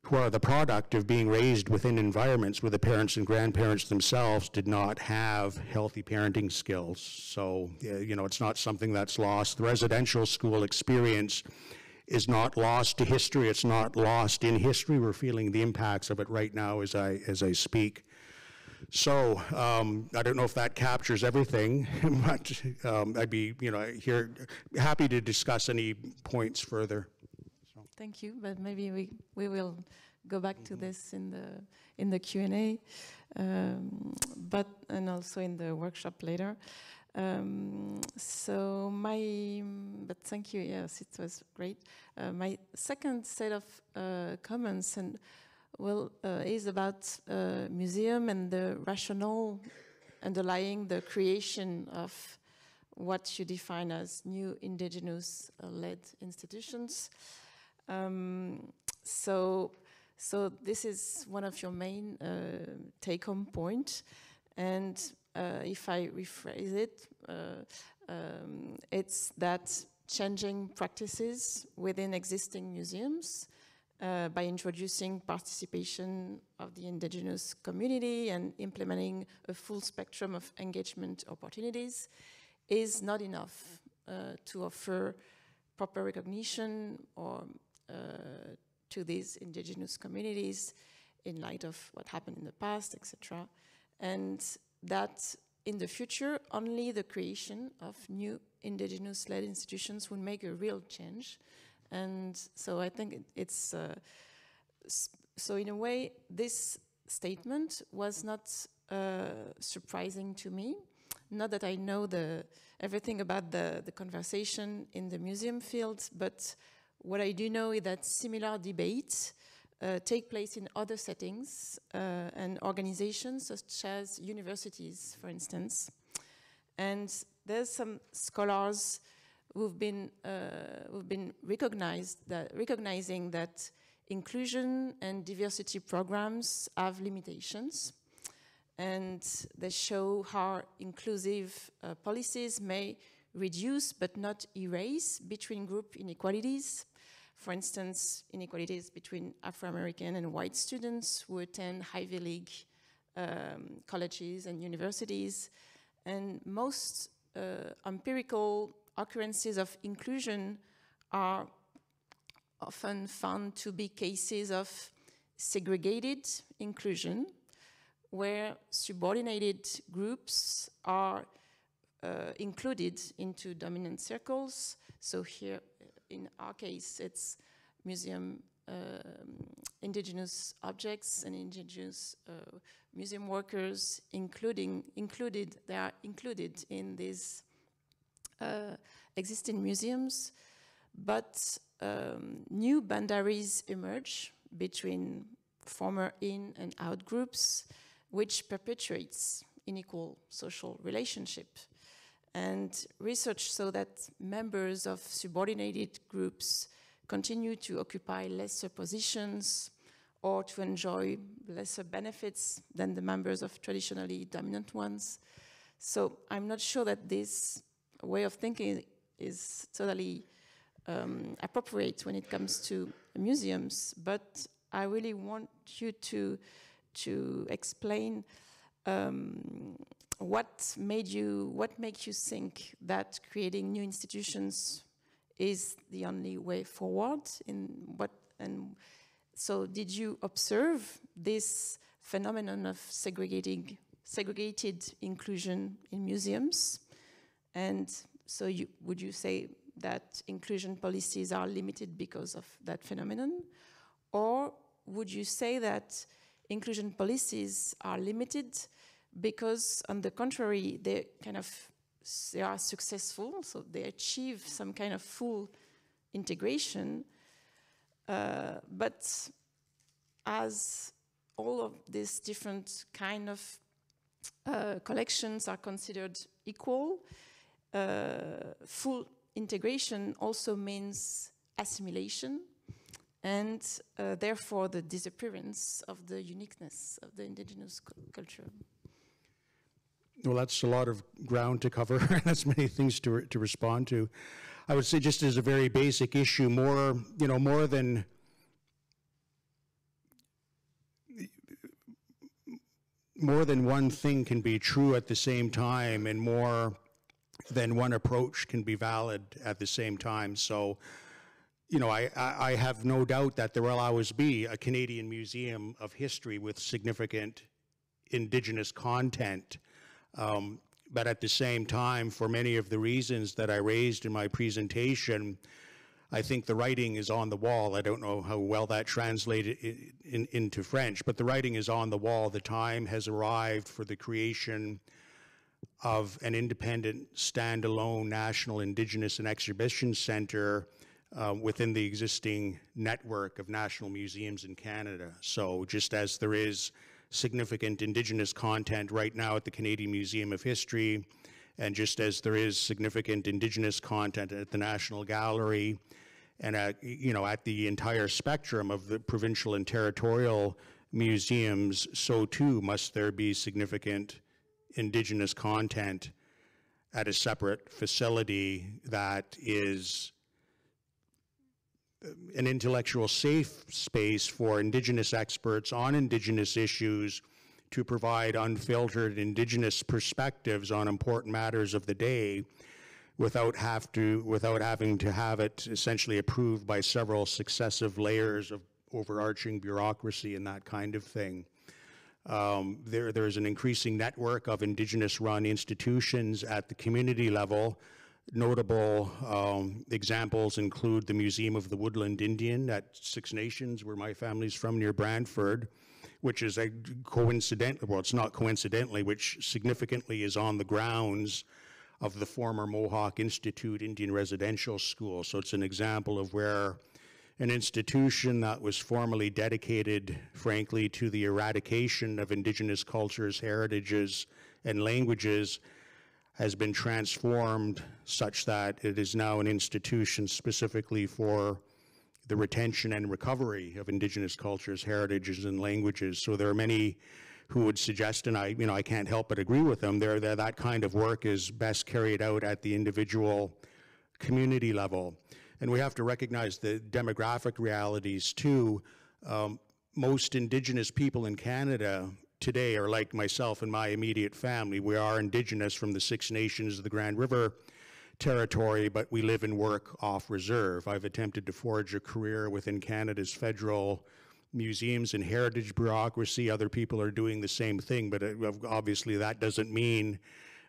who are the product of being raised within environments where the parents and grandparents themselves did not have healthy parenting skills. So, you know, it's not something that's lost. The residential school experience is not lost to history. It's not lost in history. We're feeling the impacts of it right now as I speak. So I don't know if that captures everything, but I'd be, you know, here happy to discuss any points further. So. Thank you, but maybe we will go back to this in the Q&A, and also in the workshop later. But thank you. Yes, it was great. My second set of comments is about museum and the rationale underlying the creation of what you define as new Indigenous-led institutions. So this is one of your main take-home points, and if I rephrase it, it's that changing practices within existing museums by introducing participation of the Indigenous community and implementing a full spectrum of engagement opportunities is not enough to offer proper recognition or to these Indigenous communities in light of what happened in the past, etc. And that in the future, only the creation of new indigenous-led institutions would make a real change. And so I think it's, so in a way, this statement was not surprising to me. Not that I know everything about the conversation in the museum field, but what I do know is that similar debates take place in other settings and organizations such as universities, for instance. And there's some scholars who've been recognizing that inclusion and diversity programs have limitations, and they show how inclusive policies may reduce but not erase between group inequalities. For instance, inequalities between Afro-American and white students who attend Ivy League colleges and universities. And most empirical occurrences of inclusion are often found to be cases of segregated inclusion, where subordinated groups are included into dominant circles. So here, in our case, it's museum indigenous objects and indigenous museum workers they are included in these existing museums, but new boundaries emerge between former in and out groups, which perpetuates unequal social relationship. And research show that members of subordinated groups continue to occupy lesser positions or to enjoy lesser benefits than the members of traditionally dominant ones. So I'm not sure that this way of thinking is totally appropriate when it comes to museums, but I really want you to explain what makes you think that creating new institutions is the only way forward? So did you observe this phenomenon of segregated inclusion in museums? And so would you say that inclusion policies are limited because of that phenomenon? Or would you say that inclusion policies are limited because, on the contrary, they are successful, so they achieve some kind of full integration, but as all of these different kind of collections are considered equal, full integration also means assimilation, and therefore the disappearance of the uniqueness of the indigenous culture. Well, that's a lot of ground to cover. That's many things to respond to. I would say, just as a very basic issue, more than one thing can be true at the same time, and more than one approach can be valid at the same time. So, I have no doubt that there will always be a Canadian Museum of History with significant Indigenous content. But at the same time, for many of the reasons that I raised in my presentation, I think the writing is on the wall. I don't know how well that translated into French, but the writing is on the wall. The time has arrived for the creation of an independent, standalone National Indigenous and Exhibition Centre within the existing network of national museums in Canada. So just as there is significant Indigenous content right now at the Canadian Museum of History, and just as there is significant Indigenous content at the National Gallery, and at the entire spectrum of the provincial and territorial museums, so too must there be significant Indigenous content at a separate facility that is an intellectual safe space for Indigenous experts on Indigenous issues to provide unfiltered Indigenous perspectives on important matters of the day without having to have it essentially approved by several successive layers of overarching bureaucracy and that kind of thing. There's an increasing network of Indigenous-run institutions at the community level Notable examples include the Museum of the Woodland Indian at Six Nations, where my family's from, near Brantford, which is well, it's not coincidentally, which significantly is on the grounds of the former Mohawk Institute Indian Residential School. So it's an example of where an institution that was formerly dedicated, frankly, to the eradication of Indigenous cultures, heritages, and languages has been transformed such that it is now an institution specifically for the retention and recovery of Indigenous cultures, heritages, and languages. So there are many who would suggest, and I can't help but agree with them, that kind of work is best carried out at the individual community level. And we have to recognize the demographic realities too. Most Indigenous people in Canada today are like myself and my immediate family. We are Indigenous from the Six Nations of the Grand River territory, but we live and work off reserve. I've attempted to forge a career within Canada's federal museums and heritage bureaucracy. Other people are doing the same thing, but obviously that doesn't mean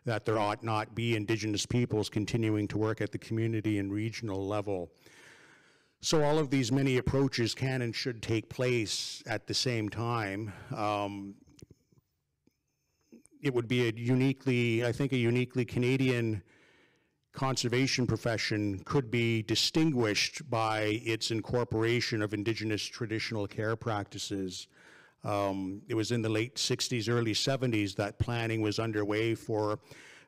that there ought not be Indigenous peoples continuing to work at the community and regional level. So all of these many approaches can and should take place at the same time. It would be I think a uniquely Canadian conservation profession could be distinguished by its incorporation of Indigenous traditional care practices. It was in the late 60s, early 70s that planning was underway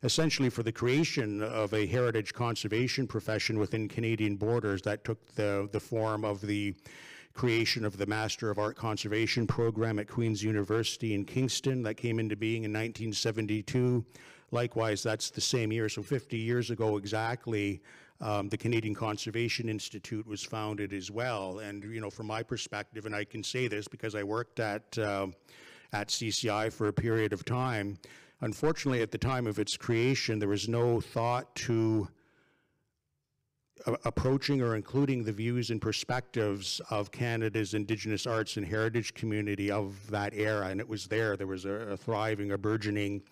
essentially for the creation of a heritage conservation profession within Canadian borders that took the form of the creation of the Master of Art Conservation program at Queen's University in Kingston that came into being in 1972. Likewise, that's the same year, so 50 years ago exactly, the Canadian Conservation Institute was founded as well. And from my perspective, and I can say this because I worked at CCI for a period of time, unfortunately at the time of its creation, there was no thought to approaching or including the views and perspectives of Canada's Indigenous arts and heritage community of that era, and it was there. There was a thriving, a burgeoning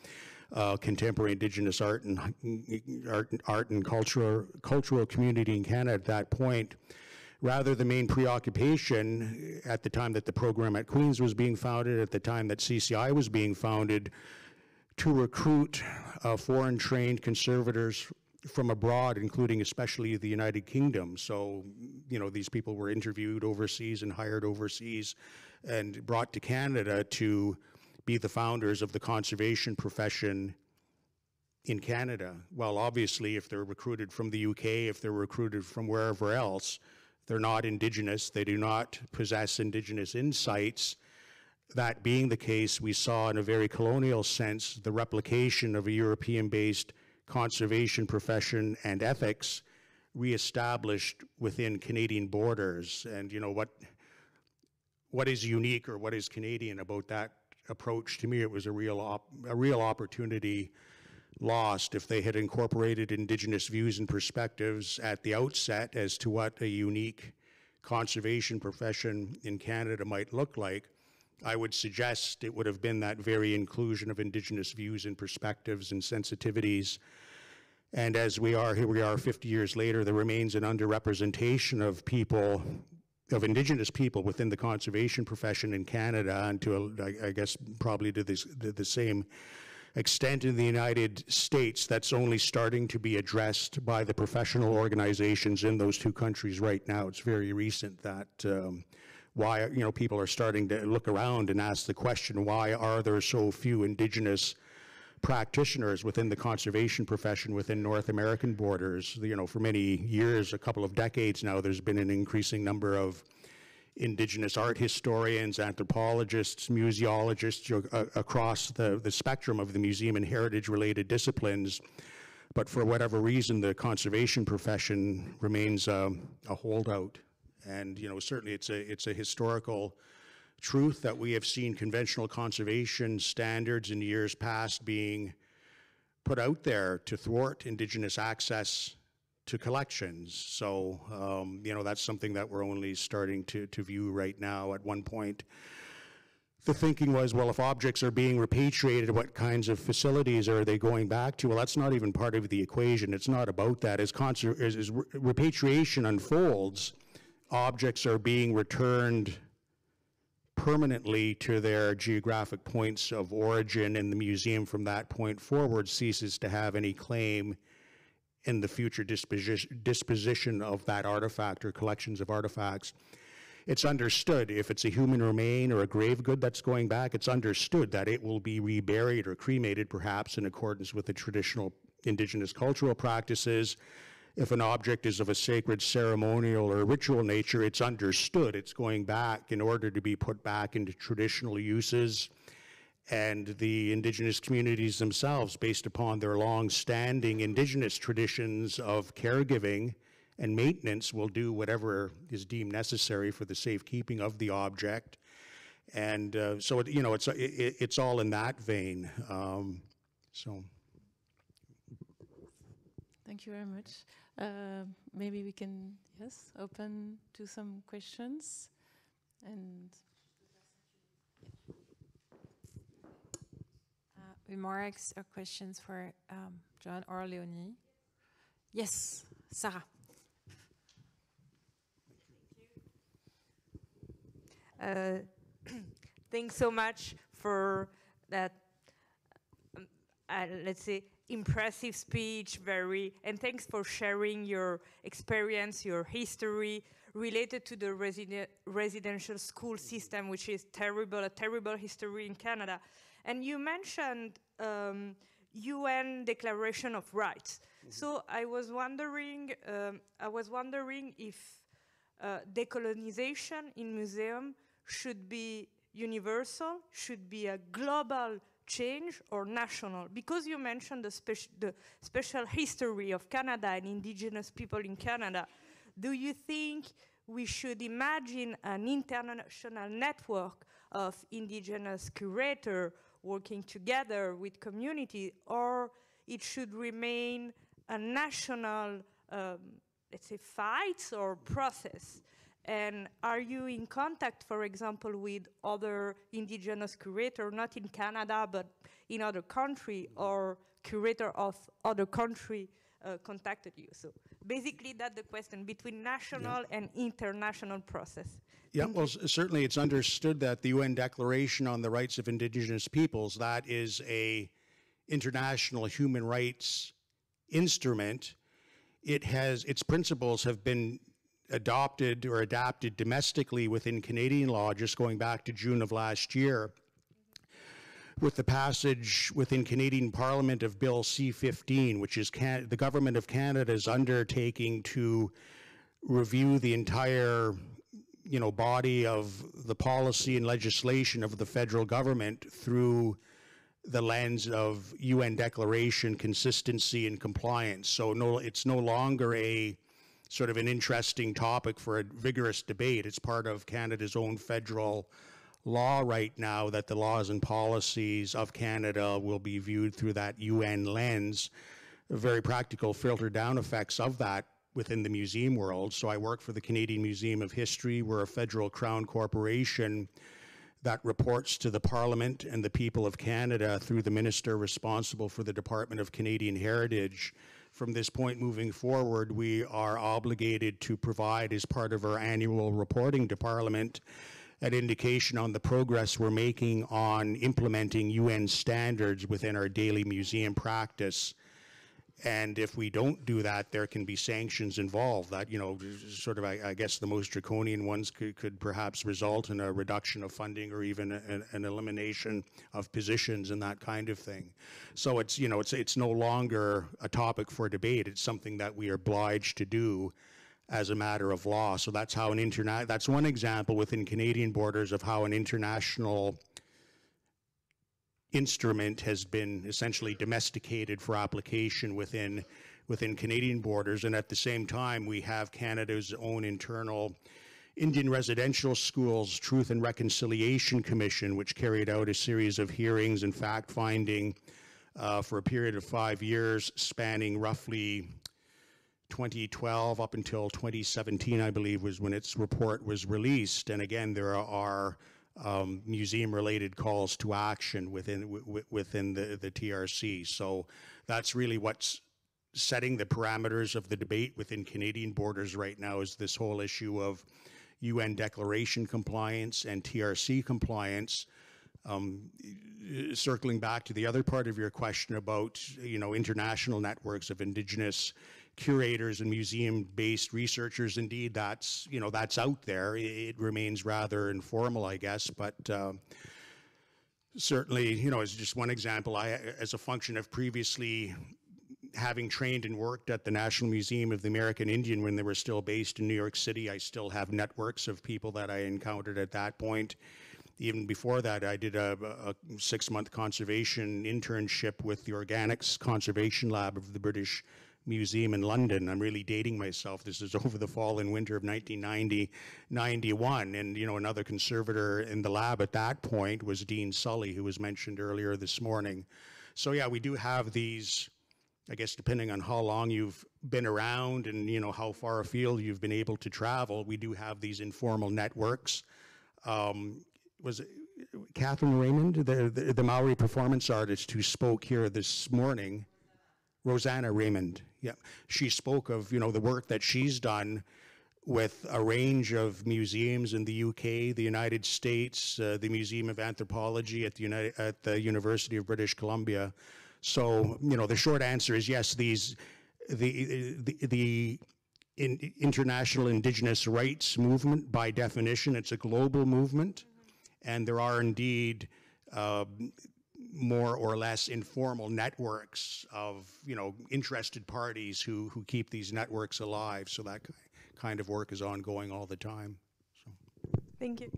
contemporary Indigenous art and cultural community in Canada at that point. Rather, the main preoccupation at the time that the program at Queen's was being founded, at the time that CCI was being founded, to recruit foreign trained conservators from abroad, including especially the United Kingdom. So, these people were interviewed overseas and hired overseas and brought to Canada to be the founders of the conservation profession in Canada. Well, obviously, if they're recruited from the UK, if they're recruited from wherever else, they're not Indigenous, they do not possess Indigenous insights. That being the case, we saw in a very colonial sense the replication of a European-based conservation profession and ethics reestablished within Canadian borders. And what is unique or what is Canadian about that approach? To me, it was a real opportunity lost if they had incorporated Indigenous views and perspectives at the outset as to what a unique conservation profession in Canada might look like. I would suggest it would have been that very inclusion of Indigenous views and perspectives and sensitivities. And as here we are 50 years later, there remains an underrepresentation of people, of Indigenous people within the conservation profession in Canada, and I guess probably to the same extent in the United States. That's only starting to be addressed by the professional organizations in those two countries right now. It's very recent that why people are starting to look around and ask the question, why are there so few Indigenous practitioners within the conservation profession within North American borders? For many years, a couple of decades now, there's been an increasing number of Indigenous art historians, anthropologists, museologists across the spectrum of the museum and heritage related disciplines. But for whatever reason, the conservation profession remains a holdout. And certainly it's a historical truth that we have seen conventional conservation standards in years past being put out there to thwart Indigenous access to collections. So, that's something that we're only starting to view right now. At one point, the thinking was, well, if objects are being repatriated, what kinds of facilities are they going back to? Well, that's not even part of the equation. It's not about that. As repatriation unfolds, objects are being returned permanently to their geographic points of origin, and the museum from that point forward ceases to have any claim in the future disposition of that artifact or collections of artifacts. It's understood if it's a human remain or a grave good that's going back, it's understood that it will be reburied or cremated, perhaps in accordance with the traditional indigenous cultural practices. If an object is of a sacred, ceremonial, or ritual nature, it's understood it's going back in order to be put back into traditional uses. And the indigenous communities themselves, based upon their long-standing indigenous traditions of caregiving and maintenance, will do whatever is deemed necessary for the safekeeping of the object. And so, it's all in that vein. Thank you very much. Maybe we can, yes, open to some questions. And remarks or questions for John or Léonie? Yes, Sarah. Thanks so much for that, let's say, impressive speech, and thanks for sharing your experience, your history related to the residential school system, which is a terrible history in Canada. And you mentioned UN Declaration of Rights. Mm-hmm. So I was wondering if decolonization in museum should be universal, should be a global change, or national? Because you mentioned the special history of Canada and indigenous people in Canada, do you think we should imagine an international network of indigenous curators working together with community, or it should remain a national, let's say, fight or process? And are you in contact, for example, with other indigenous curators, not in Canada, but in other countries, or curator of other country contacted you? So basically that's the question, between national and international process. Yeah, well, certainly it's understood that the UN Declaration on the Rights of Indigenous Peoples, that is a international human rights instrument. Its principles have been adopted or adapted domestically within Canadian law, just going back to June of last year, with the passage within Canadian Parliament of Bill C-15, which is the Government of Canada's undertaking to review the entire body of the policy and legislation of the federal government through the lens of UN Declaration consistency and compliance. So it's no longer a sort of an interesting topic for a vigorous debate. It's part of Canada's own federal law right now that the laws and policies of Canada will be viewed through that UN lens. Very practical filter down effects of that within the museum world. So I work for the Canadian Museum of History. We're a federal crown corporation that reports to the Parliament and the people of Canada through the minister responsible for the Department of Canadian Heritage. From this point moving forward, we are obligated to provide, as part of our annual reporting to Parliament, an indication on the progress we're making on implementing UN standards within our daily museum practice. And if we don't do that, there can be sanctions involved. That, sort of, I guess the most draconian ones could perhaps result in a reduction of funding or even an elimination of positions and that kind of thing. So it's no longer a topic for debate. It's something that we are obliged to do as a matter of law. So that's how that's one example within Canadian borders of how an international instrument has been essentially domesticated for application within Canadian borders. And at the same time, we have Canada's own internal Indian Residential Schools Truth and Reconciliation Commission, which carried out a series of hearings and fact-finding for a period of 5 years, spanning roughly 2012 up until 2017, I believe, was when its report was released. And again, there are museum-related calls to action within the TRC. So that's really what's setting the parameters of the debate within Canadian borders right now, is this whole issue of UN declaration compliance and TRC compliance. Circling back to the other part of your question about, international networks of Indigenous curators and museum-based researchers, indeed, that's out there. It remains rather informal, I guess, but certainly, as just one example, as a function of previously having trained and worked at the National Museum of the American Indian when they were still based in New York City, I still have networks of people that I encountered at that point. Even before that, I did a 6-month conservation internship with the Organics Conservation Lab of the British Museum in London. I'm really dating myself. This is over the fall and winter of 1990-91. And, another conservator in the lab at that point was Dean Sully, who was mentioned earlier this morning. So yeah, we do have these, I guess, depending on how long you've been around and, how far afield you've been able to travel, we do have these informal networks. Was it Catherine Raymond, the Maori performance artist who spoke here this morning? Rosanna Raymond, yeah. She spoke of, the work that she's done with a range of museums in the UK, the United States, the Museum of Anthropology at the University of British Columbia. So, the short answer is yes, the international Indigenous rights movement, by definition, it's a global movement. And there are indeed more or less informal networks of, interested parties who keep these networks alive. So that kind of work is ongoing all the time. So. Thank you.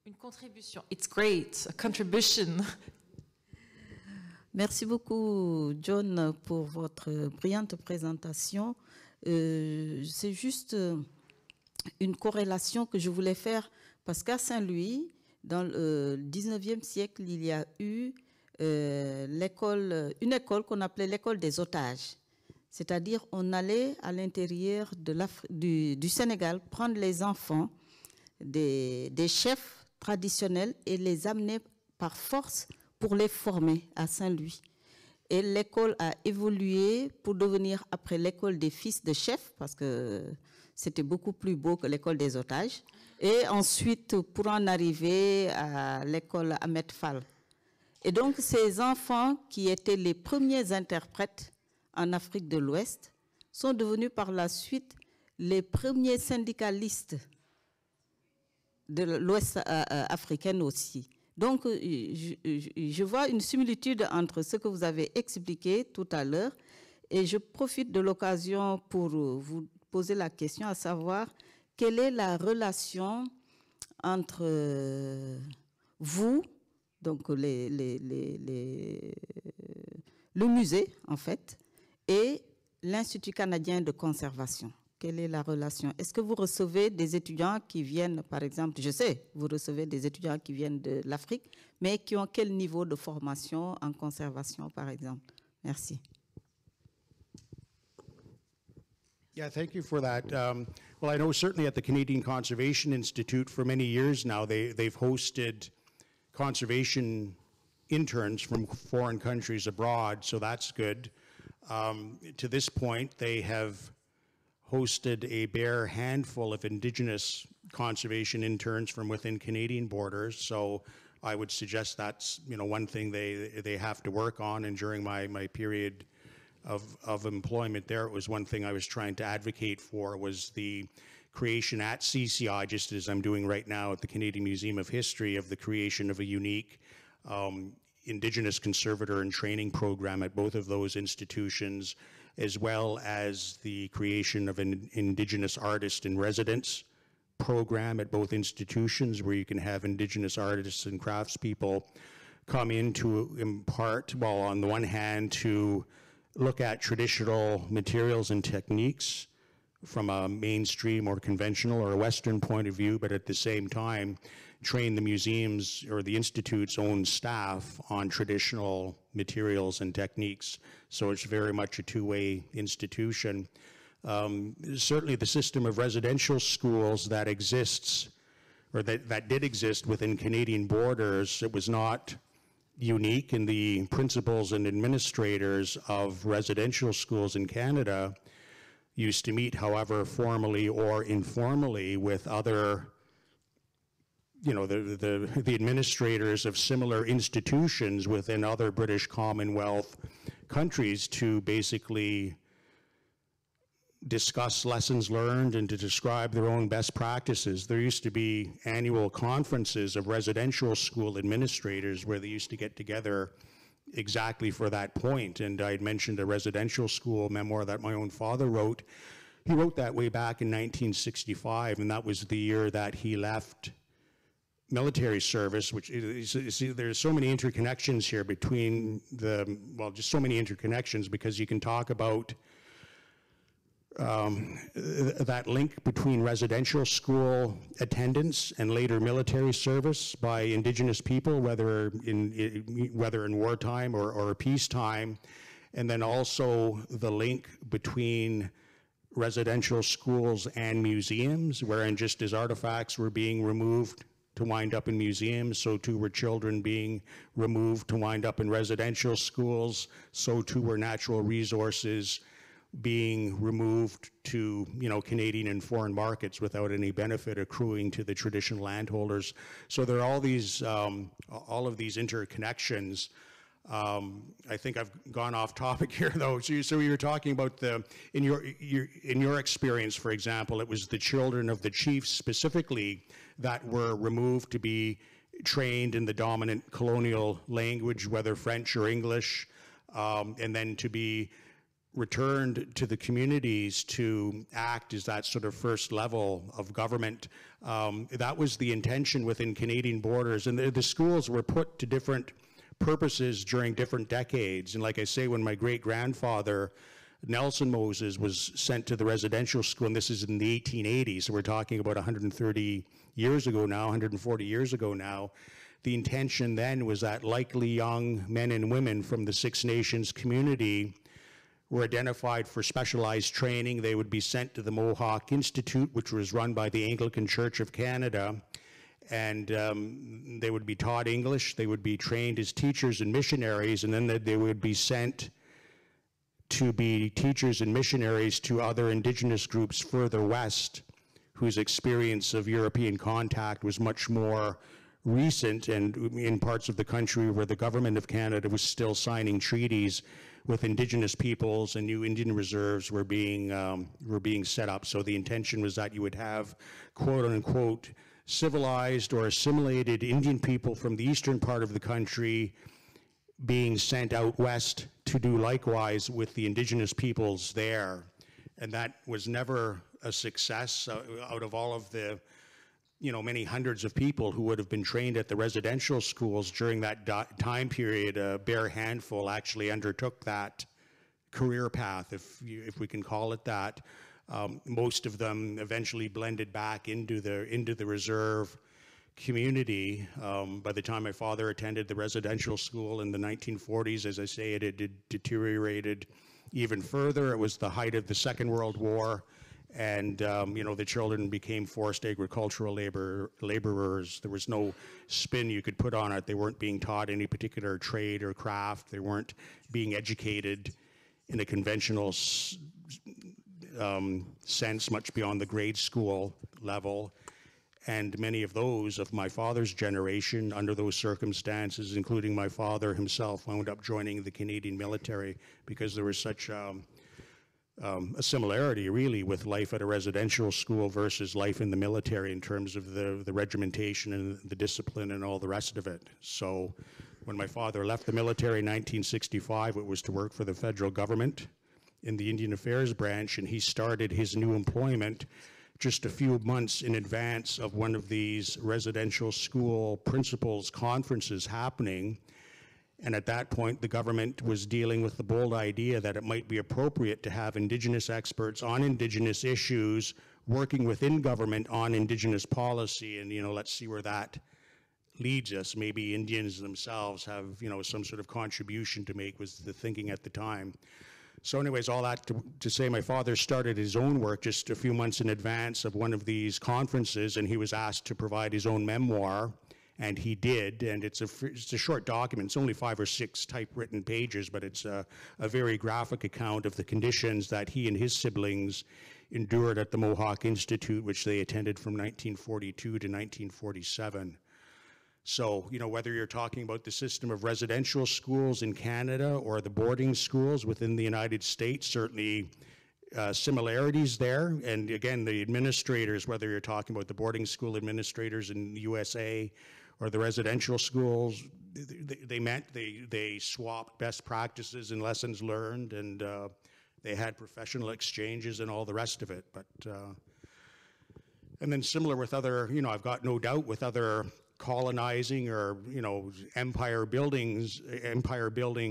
Une contribution. It's great. A contribution. Merci beaucoup, John, pour votre brillante présentation. C'est juste une corrélation que je voulais faire, parce qu'à Saint-Louis, dans le 19e siècle, il y a eu une école qu'on appelait l'école des otages. C'est-à-dire, on allait à l'intérieur du Sénégal prendre les enfants des chefs traditionnels et les amener par force pour les former à Saint-Louis. Et l'école a évolué pour devenir après l'école des fils de chefs, parce que c'était beaucoup plus beau que l'école des otages. Et ensuite, pour en arriver à l'école Ahmed Fall. Et donc, ces enfants qui étaient les premiers interprètes en Afrique de l'Ouest sont devenus par la suite les premiers syndicalistes de l'Ouest africaine aussi. Donc, je vois une similitude entre ce que vous avez expliqué tout à l'heure, et je profite de l'occasion pour vous poser la question, à savoir, quelle est la relation entre vous, donc le musée, en fait, et l'Institut canadien de conservation? Quelle est la relation? Est-ce que vous recevez des étudiants qui viennent, par exemple, je sais, vous recevez des étudiants qui viennent de l'Afrique, mais qui ont quel niveau de formation en conservation, par exemple? Merci. Yeah, thank you for that. Well, I know certainly at the Canadian Conservation Institute for many years now, they've hosted conservation interns from foreign countries abroad, so that's good. To this point, they have hosted a bare handful of Indigenous conservation interns from within Canadian borders. So I would suggest that's, one thing they have to work on. And during my period of employment there, it was one thing I was trying to advocate for, was the creation at CCI, just as I'm doing right now at the Canadian Museum of History, of the creation of a unique Indigenous conservator and training program at both of those institutions, as well as the creation of an Indigenous artist in residence program at both institutions, where you can have Indigenous artists and craftspeople come in to impart, well, on the one hand, to look at traditional materials and techniques from a mainstream or conventional or a Western point of view, but at the same time, train the museum's or the Institute's own staff on traditional materials and techniques. So it's very much a two-way institution. Certainly the system of residential schools that exists, or that did exist within Canadian borders, it was not unique, and the principals and administrators of residential schools in Canada used to meet, however formally or informally, with other, you know, the administrators of similar institutions within other British Commonwealth countries to basically discuss lessons learned and to describe their own best practices. There used to be annual conferences of residential school administrators where they used to get together exactly for that point. And I had mentioned a residential school memoir that my own father wrote. He wrote that way back in 1965, and that was the year that he left military service, which is, see, there's so many interconnections here between the, well, just so many interconnections, because you can talk about that link between residential school attendance and later military service by Indigenous people, whether in wartime or peacetime, and then also the link between residential schools and museums, wherein just as artifacts were being removed to wind up in museums, so too were children being removed to wind up in residential schools, so too were natural resources being removed to, you know, Canadian and foreign markets without any benefit accruing to the traditional landholders. So there are all these, all of these interconnections. I think I've gone off topic here, though. So you were talking about the, in your experience, for example, it was the children of the chiefs specifically that were removed to be trained in the dominant colonial language, whether French or English, and then to be returned to the communities to act as that sort of first level of government. That was the intention within Canadian borders, and the schools were put to different purposes during different decades. And like I say, when my great-grandfather Nelson Moses was sent to the residential school, and this is in the 1880s, so we're talking about 130 years ago now, 140 years ago now, the intention then was that likely young men and women from the Six Nations community were identified for specialized training. They would be sent to the Mohawk Institute, which was run by the Anglican Church of Canada, and they would be taught English. They would be trained as teachers and missionaries, and then they would be sent to be teachers and missionaries to other Indigenous groups further west, whose experience of European contact was much more recent, and in parts of the country where the government of Canada was still signing treaties with Indigenous peoples and new Indian reserves were being set up. So the intention was that you would have, quote unquote, civilized or assimilated Indian people from the eastern part of the country being sent out west to do likewise with the Indigenous peoples there. And that was never a success. Out of all of the, you know, many hundreds of people who would have been trained at the residential schools during that time period, a bare handful actually undertook that career path, if we can call it that. Most of them eventually blended back into the reserve community. By the time my father attended the residential school in the 1940s, as I say, it had deteriorated even further. It was the height of the Second World War, and you know, the children became forced agricultural laborers. There was no spin you could put on it. They weren't being taught any particular trade or craft. They weren't being educated in a conventional sense, much beyond the grade school level. And many of those of my father's generation, under those circumstances, including my father himself, wound up joining the Canadian military because there was such a similarity, really, with life at a residential school versus life in the military in terms of the regimentation and the discipline and all the rest of it. So when my father left the military in 1965, it was to work for the federal government in the Indian Affairs branch, and he started his new employment just a few months in advance of one of these residential school principals conferences happening. And at that point, the government was dealing with the bold idea that it might be appropriate to have Indigenous experts on Indigenous issues working within government on Indigenous policy. And, you know, let's see where that leads us. Maybe Indians themselves have, you know, some sort of contribution to make, was the thinking at the time. So anyways, all that to say, my father started his own work just a few months in advance of one of these conferences, and he was asked to provide his own memoir, and he did, and it's a short document. It's only 5 or 6 typewritten pages, but it's a very graphic account of the conditions that he and his siblings endured at the Mohawk Institute, which they attended from 1942 to 1947. So, you know, whether you're talking about the system of residential schools in Canada or the boarding schools within the United States, certainly similarities there. And again, the administrators, whether you're talking about the boarding school administrators in the USA or the residential schools, they swapped best practices and lessons learned, and they had professional exchanges and all the rest of it. But and then similar with other, you know, I've got no doubt with other colonizing or, you know, empire building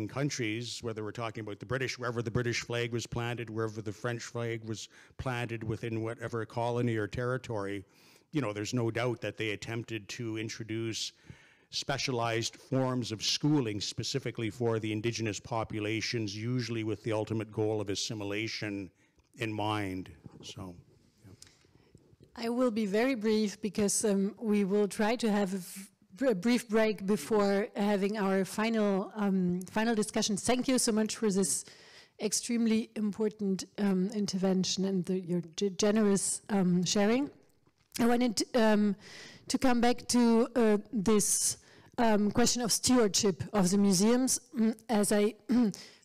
countries, whether we're talking about the British, wherever the British flag was planted, wherever the French flag was planted within whatever colony or territory, you know, there's no doubt that they attempted to introduce specialized forms of schooling specifically for the indigenous populations, usually with the ultimate goal of assimilation in mind. So I will be very brief because we will try to have a brief break before having our final discussion. Thank you so much for this extremely important intervention and your generous sharing. I wanted to come back to this question of stewardship of the museums, as I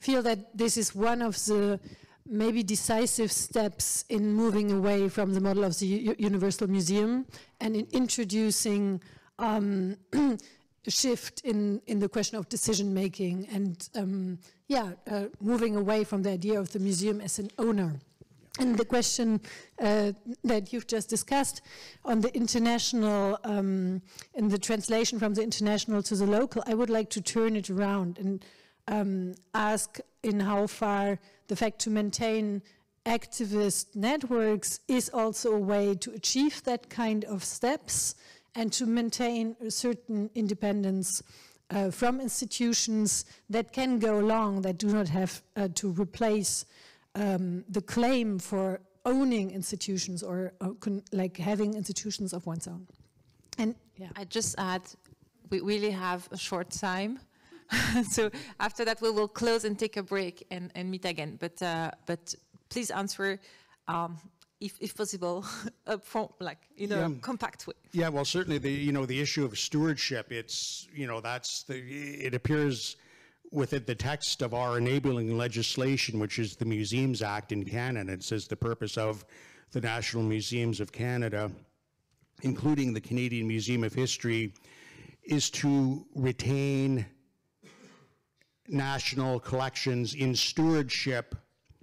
feel that this is one of the maybe decisive steps in moving away from the model of the Universal Museum and in introducing a shift in the question of decision making and moving away from the idea of the museum as an owner. And the question that you've just discussed on the international, in the translation from the international to the local, I would like to turn it around and ask in how far the fact to maintain activist networks is also a way to achieve that kind of steps and to maintain a certain independence from institutions that can go along, that do not have to replace the claim for owning institutions or like having institutions of one's own. And yeah, I just add, we really have a short time. So after that, we will close and take a break and meet again. But please answer, if possible, upfront, like in a compact way. Yeah, well, certainly the issue of stewardship. It's it appears within the text of our enabling legislation, which is the Museums Act in Canada. It says the purpose of the National Museums of Canada, including the Canadian Museum of History, is to retain national collections in stewardship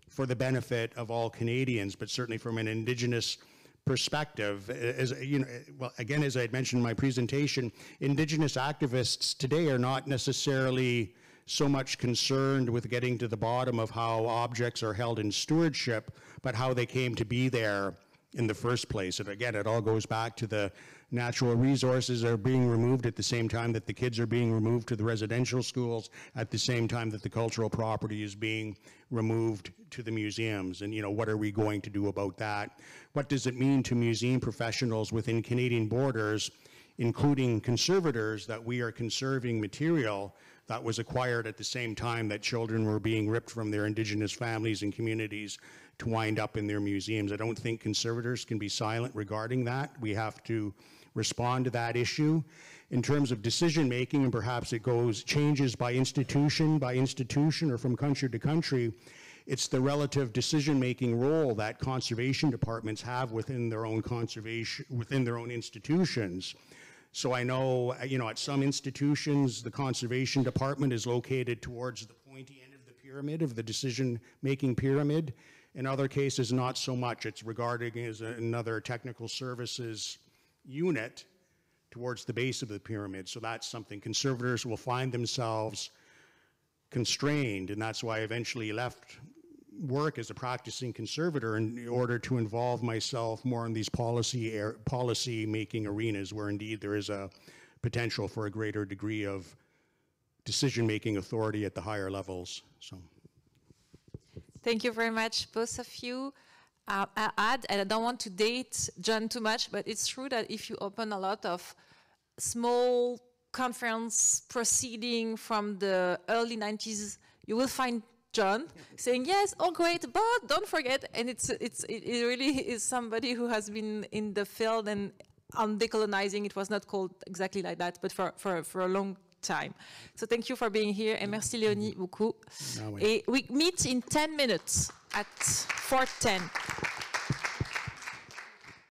for the benefit of all Canadians, but certainly from an Indigenous perspective. As you know, well, again, as I had mentioned in my presentation, Indigenous activists today are not necessarily so much concerned with getting to the bottom of how objects are held in stewardship, but how they came to be there in the first place. And again, it all goes back to the natural resources are being removed at the same time that the kids are being removed to the residential schools, at the same time that the cultural property is being removed to the museums. And, you know, what are we going to do about that? What does it mean to museum professionals within Canadian borders, including conservators, that we are conserving material that was acquired at the same time that children were being ripped from their Indigenous families and communities to wind up in their museums? I don't think conservators can be silent regarding that. We have to respond to that issue. In terms of decision making, and perhaps it changes by institution, or from country to country, it's the relative decision making role that conservation departments have within their own institutions. So I know, you know, at some institutions, the conservation department is located towards the pointy end of the pyramid, of the decision-making pyramid. In other cases, not so much. It's regarded as another technical services unit towards the base of the pyramid. So that's something conservators will find themselves constrained, and that's why I eventually left work as a practicing conservator in order to involve myself more in these policy making arenas where indeed there is a potential for a greater degree of decision making authority at the higher levels. So Thank you very much, both of you. I add, and I don't want to date John too much, but it's true that if you open a lot of small conference proceeding from the early 90s, you will find John saying, yes, oh great, but don't forget, and it really is somebody who has been in the field and on decolonizing. It was not called exactly like that, but for a long time. So thank you for being here, and merci Léonie beaucoup. Et we meet in 10 minutes at 4:10.